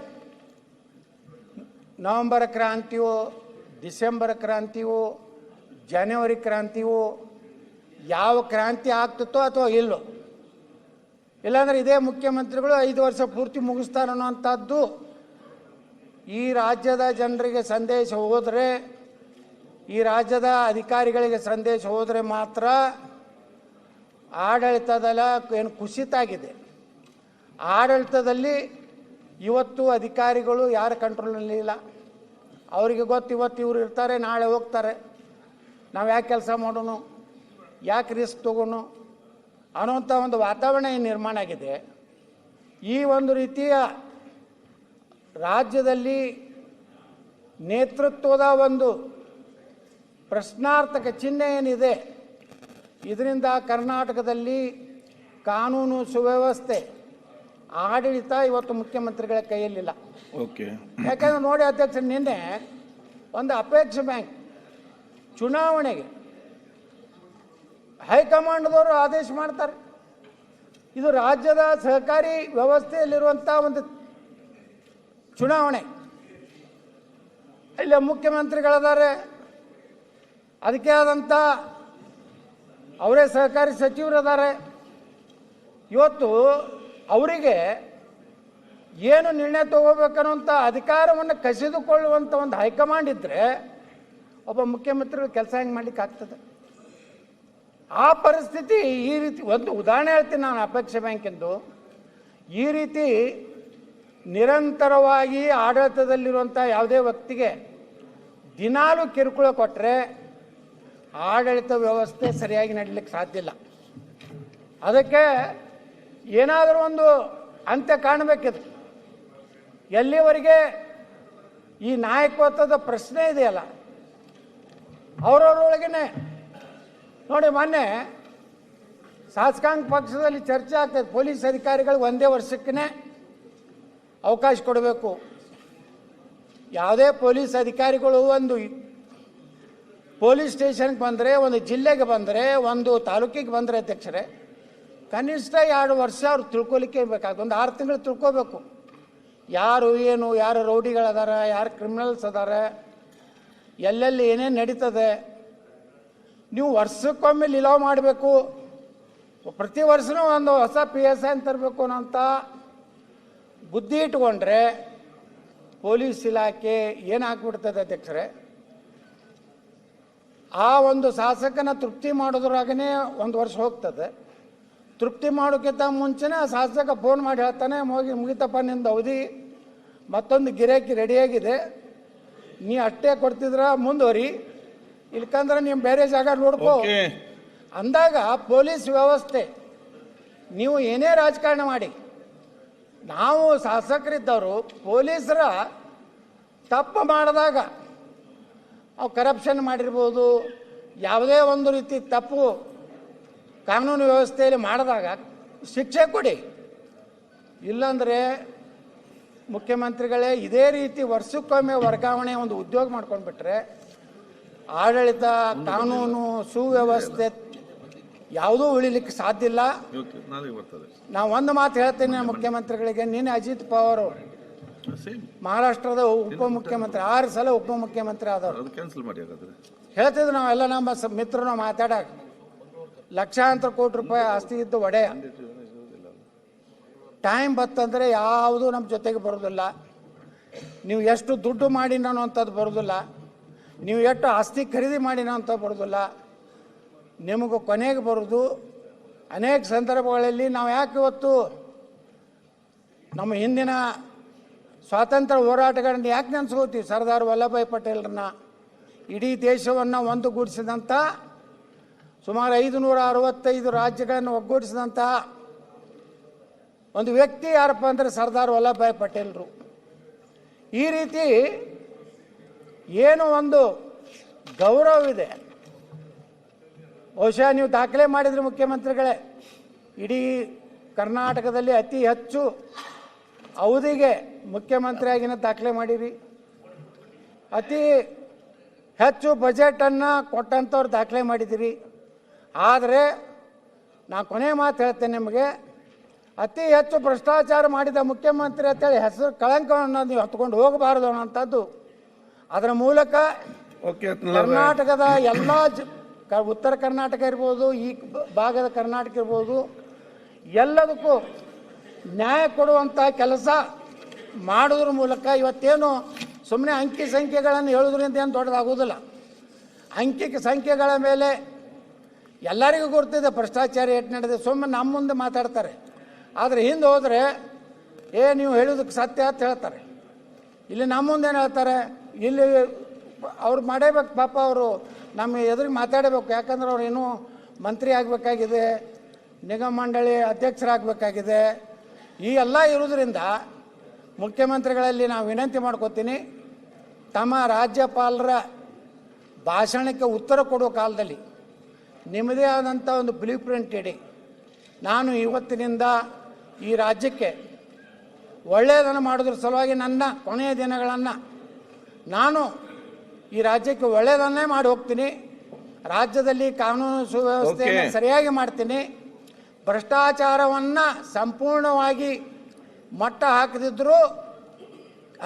ನವೆಂಬರ್ ಕ್ರಾಂತಿಯೋ, ಡಿಸೆಂಬರ್ ಕ್ರಾಂತಿಯೋ, ಜನವರಿ ಕ್ರಾಂತಿಯೋ, ಯಾವ ಕ್ರಾಂತಿ ಆಗ್ತಿತ್ತೋ ಅಥವಾ ಇಲ್ಲೋ, ಇಲ್ಲಾಂದ್ರೆ ಇದೇ ಮುಖ್ಯಮಂತ್ರಿಗಳು 5 ವರ್ಷ ಪೂರ್ತಿ ಮುಗಿಸ್ತಾರೆ ಅನ್ನೋಂಥದ್ದು ಈ ರಾಜ್ಯದ ಜನರಿಗೆ ಸಂದೇಶ ಹೋದರೆ, ಈ ರಾಜ್ಯದ ಅಧಿಕಾರಿಗಳಿಗೆ ಸಂದೇಶ ಹೋದರೆ ಮಾತ್ರ ಆಡಳಿತದಲ್ಲ ಏನು ಕುಸಿತ ಆಗಿದೆ. ಆಡಳಿತದಲ್ಲಿ ಇವತ್ತು ಅಧಿಕಾರಿಗಳು ಯಾರ ಕಂಟ್ರೋಲ್ನಲ್ಲಿ ಇಲ್ಲ. ಅವರಿಗೆ ಗೊತ್ತು, ಇವತ್ತು ಇವ್ರು ಇರ್ತಾರೆ, ನಾಳೆ ಹೋಗ್ತಾರೆ, ನಾವು ಯಾಕೆ ಕೆಲಸ ಮಾಡೋಣ, ಯಾಕೆ ರಿಸ್ಕ್ ತಗೋಣ ಅನ್ನೋಂಥ ಒಂದು ವಾತಾವರಣ ಏನು ನಿರ್ಮಾಣ ಆಗಿದೆ. ಈ ಒಂದು ರೀತಿಯ ರಾಜ್ಯದಲ್ಲಿ ನೇತೃತ್ವದ ಒಂದು ಪ್ರಶ್ನಾರ್ಥಕ ಚಿಹ್ನೆ ಏನಿದೆ, ಇದರಿಂದ ಕರ್ನಾಟಕದಲ್ಲಿ ಕಾನೂನು ಸುವ್ಯವಸ್ಥೆ ಆಡಳಿತ ಇವತ್ತು ಮುಖ್ಯಮಂತ್ರಿಗಳ ಕೈಯಲ್ಲಿಲ್ಲ. ಯಾಕಂದ್ರೆ ನೋಡಿ ಅಧ್ಯಕ್ಷ, ನಿನ್ನೆ ಒಂದು ಅಪೇಕ್ಷೆ ಬ್ಯಾಂಕ್ ಚುನಾವಣೆಗೆ ಹೈಕಮಾಂಡ್ದವರು ಆದೇಶ ಮಾಡ್ತಾರೆ. ಇದು ರಾಜ್ಯದ ಸಹಕಾರಿ ವ್ಯವಸ್ಥೆಯಲ್ಲಿರುವಂಥ ಒಂದು ಚುನಾವಣೆ. ಇಲ್ಲಿ ಮುಖ್ಯಮಂತ್ರಿಗಳಿದ್ದಾರೆ, ಅದಕ್ಕೆ ಆದಂಥ ಅವರೇ ಸಹಕಾರಿ ಸಚಿವರಿದ್ದಾರೆ. ಇವತ್ತು ಅವರಿಗೆ ಏನು ನಿರ್ಣಯ ತಗೋಬೇಕನ್ನುವಂಥ ಅಧಿಕಾರವನ್ನು ಕಸಿದುಕೊಳ್ಳುವಂಥ ಒಂದು ಹೈಕಮಾಂಡ್ ಇದ್ದರೆ ಒಬ್ಬ ಮುಖ್ಯಮಂತ್ರಿಗಳು ಕೆಲಸ ಹೆಂಗೆ ಮಾಡ್ಲಿಕ್ಕೆ ಆಗ್ತದೆ? ಆ ಪರಿಸ್ಥಿತಿ ಈ ರೀತಿ, ಒಂದು ಉದಾಹರಣೆ ಹೇಳ್ತೀನಿ ನಾನು ಅಪೇಕ್ಷೆ ಬ್ಯಾಂಕಿಂದು. ಈ ರೀತಿ ನಿರಂತರವಾಗಿ ಆಡಳಿತದಲ್ಲಿರುವಂಥ ಯಾವುದೇ ವ್ಯಕ್ತಿಗೆ ದಿನಾಲೂ ಕಿರುಕುಳ ಕೊಟ್ಟರೆ ಆಡಳಿತ ವ್ಯವಸ್ಥೆ ಸರಿಯಾಗಿ ನಡೀಲಿಕ್ಕೆ ಸಾಧ್ಯ ಇಲ್ಲ. ಅದಕ್ಕೆ ಏನಾದರೂ ಒಂದು ಅಂತ್ಯ ಕಾಣಬೇಕಿದೆ. ಎಲ್ಲಿವರೆಗೆ ಈ ನಾಯಕತ್ವದ ಪ್ರಶ್ನೆ ಇದೆಯಲ್ಲ, ಅವರವರೊಳಗೇನೆ ನೋಡಿ, ಮೊನ್ನೆ ಶಾಸಕಾಂಗ ಪಕ್ಷದಲ್ಲಿ ಚರ್ಚೆ ಆಗ್ತದೆ, ಪೊಲೀಸ್ ಅಧಿಕಾರಿಗಳಿಗೆ 1 ವರ್ಷಕ್ಕೇ ಅವಕಾಶ ಕೊಡಬೇಕು. ಯಾವುದೇ ಪೊಲೀಸ್ ಅಧಿಕಾರಿಗಳು ಒಂದು ಪೊಲೀಸ್ ಸ್ಟೇಷನ್ಗೆ ಬಂದರೆ, ಒಂದು ಜಿಲ್ಲೆಗೆ ಬಂದರೆ, ಒಂದು ತಾಲೂಕಿಗೆ ಬಂದರೆ ಅಧ್ಯಕ್ಷರೇ, ಕನಿಷ್ಠ 2 ವರ್ಷ ಅವ್ರು ತಿಳ್ಕೊಲಿಕ್ಕೆ ಬೇಕಾಗ್ತದೆ. ಒಂದು 6 ತಿಂಗಳು ತಿಳ್ಕೊಬೇಕು, ಯಾರು ಏನು, ಯಾರು ರೌಡಿಗಳದಾರ, ಯಾರು ಕ್ರಿಮಿನಲ್ಸ್ ಅದಾರ, ಎಲ್ಲೆಲ್ಲಿ ಏನೇನು ನಡೀತದೆ. ನೀವು ವರ್ಷಕ್ಕೊಮ್ಮೆ ಲಿಲಾವ್ ಮಾಡಬೇಕು, ಪ್ರತಿ ವರ್ಷನೂ ಒಂದು ಹೊಸ PSI ತರಬೇಕು ಅನ್ನೋಂಥ ಬುದ್ಧಿ ಇಟ್ಕೊಂಡ್ರೆ ಪೊಲೀಸ್ ಇಲಾಖೆ ಏನಾಗ್ಬಿಡ್ತದೆ ಅಧ್ಯಕ್ಷರೇ, ಆ ಒಂದು ಶಾಸಕನ ತೃಪ್ತಿ ಮಾಡೋದ್ರಾಗೇ 1 ವರ್ಷ ಹೋಗ್ತದೆ. ತೃಪ್ತಿ ಮಾಡೋಕ್ಕಿಂತ ಮುಂಚೆನೇ ಆ ಶಾಸಕ ಫೋನ್ ಮಾಡಿ ಹೇಳ್ತಾನೆ, ಮುಗಿತಪ್ಪ ನಿಂದ ಅವಧಿ, ಮತ್ತೊಂದು ಗಿರಾಕಿ ರೆಡಿಯಾಗಿದೆ, ನೀ ಅಷ್ಟೇ ಕೊಡ್ತಿದ್ರ ಮುಂದುವರಿ, ಇಲ್ಕಂದ್ರೆ ನೀವು ಬೇರೆ ಜಾಗ ನೋಡ್ಕೋ ಅಂದಾಗ ಪೊಲೀಸ್ ವ್ಯವಸ್ಥೆ, ನೀವು ಏನೇ ರಾಜಕಾರಣ ಮಾಡಿ, ನಾವು ಶಾಸಕರಿದ್ದವರು ಪೊಲೀಸರ ತಪ್ಪು ಮಾಡಿದಾಗ, ಅವು ಕರಪ್ಷನ್ ಮಾಡಿರ್ಬೋದು, ಯಾವುದೇ ಒಂದು ರೀತಿ ತಪ್ಪು ಕಾನೂನು ವ್ಯವಸ್ಥೆಯಲ್ಲಿ ಮಾಡಿದಾಗ ಶಿಕ್ಷೆ ಕೊಡಿ. ಇಲ್ಲಾಂದರೆ ಮುಖ್ಯಮಂತ್ರಿಗಳೇ ಇದೇ ರೀತಿ ವರ್ಷಕ್ಕೊಮ್ಮೆ ವರ್ಗಾವಣೆ ಒಂದು ಉದ್ಯೋಗ ಮಾಡ್ಕೊಂಡ್ಬಿಟ್ರೆ ಆಡಳಿತ, ಕಾನೂನು, ಸುವ್ಯವಸ್ಥೆ ಯಾವುದೂ ಉಳಿಲಿಕ್ಕೆ ಸಾಧ್ಯ ಇಲ್ಲ. ನಾವು ಒಂದು ಮಾತು ಹೇಳ್ತೇನೆ ಮುಖ್ಯಮಂತ್ರಿಗಳಿಗೆ, ನಿನ್ನೆ ಅಜಿತ್ ಪವಾರ್ ಅವರು ಮಹಾರಾಷ್ಟ್ರದ ಉಪಮುಖ್ಯಮಂತ್ರಿ 6 ಸಲ ಉಪಮುಖ್ಯಮಂತ್ರಿ ಆದವರು ಹೇಳ್ತಿದ್ರು, ನಾವೆಲ್ಲ ನಮ್ಮ ಮಿತ್ರರು ಮಾತಾಡಾಕ ಲಕ್ಷಾಂತರ ಕೋಟಿ ರೂಪಾಯಿ ಆಸ್ತಿ ಇದ್ದು ಒಡೆಯ, ಟೈಮ್ ಬತ್ತಂದರೆ ಯಾವುದು ನಮ್ಮ ಜೊತೆಗೆ ಬರೋದಿಲ್ಲ. ನೀವು ಎಷ್ಟು ದುಡ್ಡು ಮಾಡಿ ನಾನು ಅಂಥದ್ದು ಬರೋದಿಲ್ಲ, ನೀವು ಎಷ್ಟು ಆಸ್ತಿ ಖರೀದಿ ಮಾಡಿ ನಾವು ಅಂತ ಬರೋದಿಲ್ಲ. ನಿಮಗೆ ಕೊನೆಗೆ ಬರೋದು ಅನೇಕ ಸಂದರ್ಭಗಳಲ್ಲಿ ನಾವು ಯಾಕೆ ಇವತ್ತು ನಮ್ಮ ಹಿಂದಿನ ಸ್ವಾತಂತ್ರ್ಯ ಹೋರಾಟಗಾರರನ್ನ ಯಾಕೆ ನೆನೆಸ್ಕೋತೀವಿ? ಸರ್ದಾರ್ ವಲ್ಲಭಭಾಯಿ ಪಟೇಲ್ರನ್ನ, ಇಡೀ ದೇಶವನ್ನು ಒಂದುಗೂಡಿಸಿದಂಥ, ಸುಮಾರು 565 ರಾಜ್ಯಗಳನ್ನು ಒಗ್ಗೂಡಿಸಿದಂಥ ಒಂದು ವ್ಯಕ್ತಿ ಯಾರಪ್ಪ ಅಂದರೆ ಸರ್ದಾರ್ ವಲ್ಲಭಭಾಯಿ ಪಟೇಲ್ರು. ಈ ರೀತಿ ಏನು ಒಂದು ಗೌರವವಿದೆ. ಬಹುಶಃ ನೀವು ದಾಖಲೆ ಮಾಡಿದ್ರಿ ಮುಖ್ಯಮಂತ್ರಿಗಳೇ, ಇಡೀ ಕರ್ನಾಟಕದಲ್ಲಿ ಅತಿ ಹೆಚ್ಚು ಅವಧಿಗೆ ಮುಖ್ಯಮಂತ್ರಿಯಾಗಿನ ದಾಖಲೆ ಮಾಡಿರಿ, ಅತಿ ಹೆಚ್ಚು ಬಜೆಟನ್ನು ಕೊಟ್ಟಂಥವ್ರು ದಾಖಲೆ ಮಾಡಿದ್ದೀರಿ. ಆದರೆ ನಾನು ಕೊನೆ ಮಾತು ಹೇಳ್ತೇನೆ ನಿಮಗೆ, ಅತಿ ಹೆಚ್ಚು ಭ್ರಷ್ಟಾಚಾರ ಮಾಡಿದ ಮುಖ್ಯಮಂತ್ರಿ ಅಂತೇಳಿ ಹೆಸರು ಕಳಂಕವನ್ನು ನೀವು ಹೊತ್ಕೊಂಡು ಹೋಗಬಾರದು ಅನ್ನೋಂಥದ್ದು. ಅದರ ಮೂಲಕ ಕರ್ನಾಟಕದ ಎಲ್ಲ ಉತ್ತರ ಕರ್ನಾಟಕ ಇರ್ಬೋದು, ಈ ಭಾಗದ ಕರ್ನಾಟಕ ಇರ್ಬೋದು, ಎಲ್ಲದಕ್ಕೂ ನ್ಯಾಯ ಕೊಡುವಂಥ ಕೆಲಸ ಮಾಡೋದ್ರ ಮೂಲಕ ಇವತ್ತೇನು ಸುಮ್ಮನೆ ಅಂಕಿ ಸಂಖ್ಯೆಗಳನ್ನು ಹೇಳೋದ್ರಿಂದ ಏನು ದೊಡ್ಡದಾಗೋದಿಲ್ಲ. ಅಂಕಿ ಸಂಖ್ಯೆಗಳ ಮೇಲೆ ಎಲ್ಲರಿಗೂ ಗೊತ್ತಿದೆ ಭ್ರಷ್ಟಾಚಾರ ಎಷ್ಟು ನಡೆದಿದೆ. ಸುಮ್ಮನೆ ನಮ್ಮ ಮುಂದೆ ಮಾತಾಡ್ತಾರೆ, ಆದರೆ ಹಿಂದೆ ಹೋದರೆ ನೀವು ಹೇಳೋದಕ್ಕೆ ಸತ್ಯ ಅಂತ ಹೇಳ್ತಾರೆ. ಇಲ್ಲಿ ನಮ್ಮ ಮುಂದೆ ಏನು ಹೇಳ್ತಾರೆ, ಇಲ್ಲಿ ಅವ್ರು ಮಾಡೇಬೇಕು ಪಾಪ, ಅವರು ನಮ್ಮ ಎದುರಿಗೆ ಮಾತಾಡಬೇಕು. ಯಾಕಂದ್ರೆ ಅವ್ರು ಇನ್ನೂ ಮಂತ್ರಿ ಆಗಬೇಕಾಗಿದೆ, ನಿಗಮ ಮಂಡಳಿ ಅಧ್ಯಕ್ಷರಾಗಬೇಕಾಗಿದೆ. ಈ ಎಲ್ಲ ಇರೋದ್ರಿಂದ ಮುಖ್ಯಮಂತ್ರಿಗಳಲ್ಲಿ ನಾವು ವಿನಂತಿ ಮಾಡ್ಕೋತೀನಿ, ತಮ್ಮ ರಾಜ್ಯಪಾಲರ ಭಾಷಣಕ್ಕೆ ಉತ್ತರ ಕೊಡೋ ಕಾಲದಲ್ಲಿ ನಿಮ್ಮದೇ ಆದಂಥ ಒಂದು ಬ್ಲೂ ಪ್ರಿಂಟ್ ಇಡಿ. ನಾನು ಇವತ್ತಿನಿಂದ ಈ ರಾಜ್ಯಕ್ಕೆ ಒಳ್ಳೆಯದನ್ನು ಮಾಡೋದ್ರ ಸಲುವಾಗಿ ನನ್ನ ಕೊನೆಯ ದಿನಗಳನ್ನು ನಾನು ಈ ರಾಜ್ಯಕ್ಕೆ ಒಳ್ಳೆಯದನ್ನೇ ಮಾಡಿ ಹೋಗ್ತೀನಿ. ರಾಜ್ಯದಲ್ಲಿ ಕಾನೂನು ಸುವ್ಯವಸ್ಥೆಯನ್ನು ಸರಿಯಾಗಿ ಮಾಡ್ತೀನಿ. ಭ್ರಷ್ಟಾಚಾರವನ್ನು ಸಂಪೂರ್ಣವಾಗಿ ಮಟ್ಟ ಹಾಕದಿದ್ದರೂ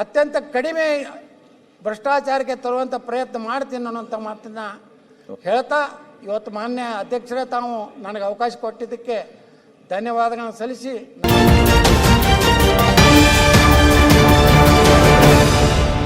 ಅತ್ಯಂತ ಕಡಿಮೆ ಭ್ರಷ್ಟಾಚಾರಕ್ಕೆ ತರುವಂಥ ಪ್ರಯತ್ನ ಮಾಡ್ತೀನಿ ಅನ್ನೋಂಥ ಮಾತನ್ನು ಹೇಳ್ತಾ, ಇವತ್ತು ಮಾನ್ಯ ಅಧ್ಯಕ್ಷರೇ ತಾವು ನನಗೆ ಅವಕಾಶ ಕೊಟ್ಟಿದ್ದಕ್ಕೆ ಧನ್ಯವಾದಗಳನ್ನು ಸಲ್ಲಿಸಿ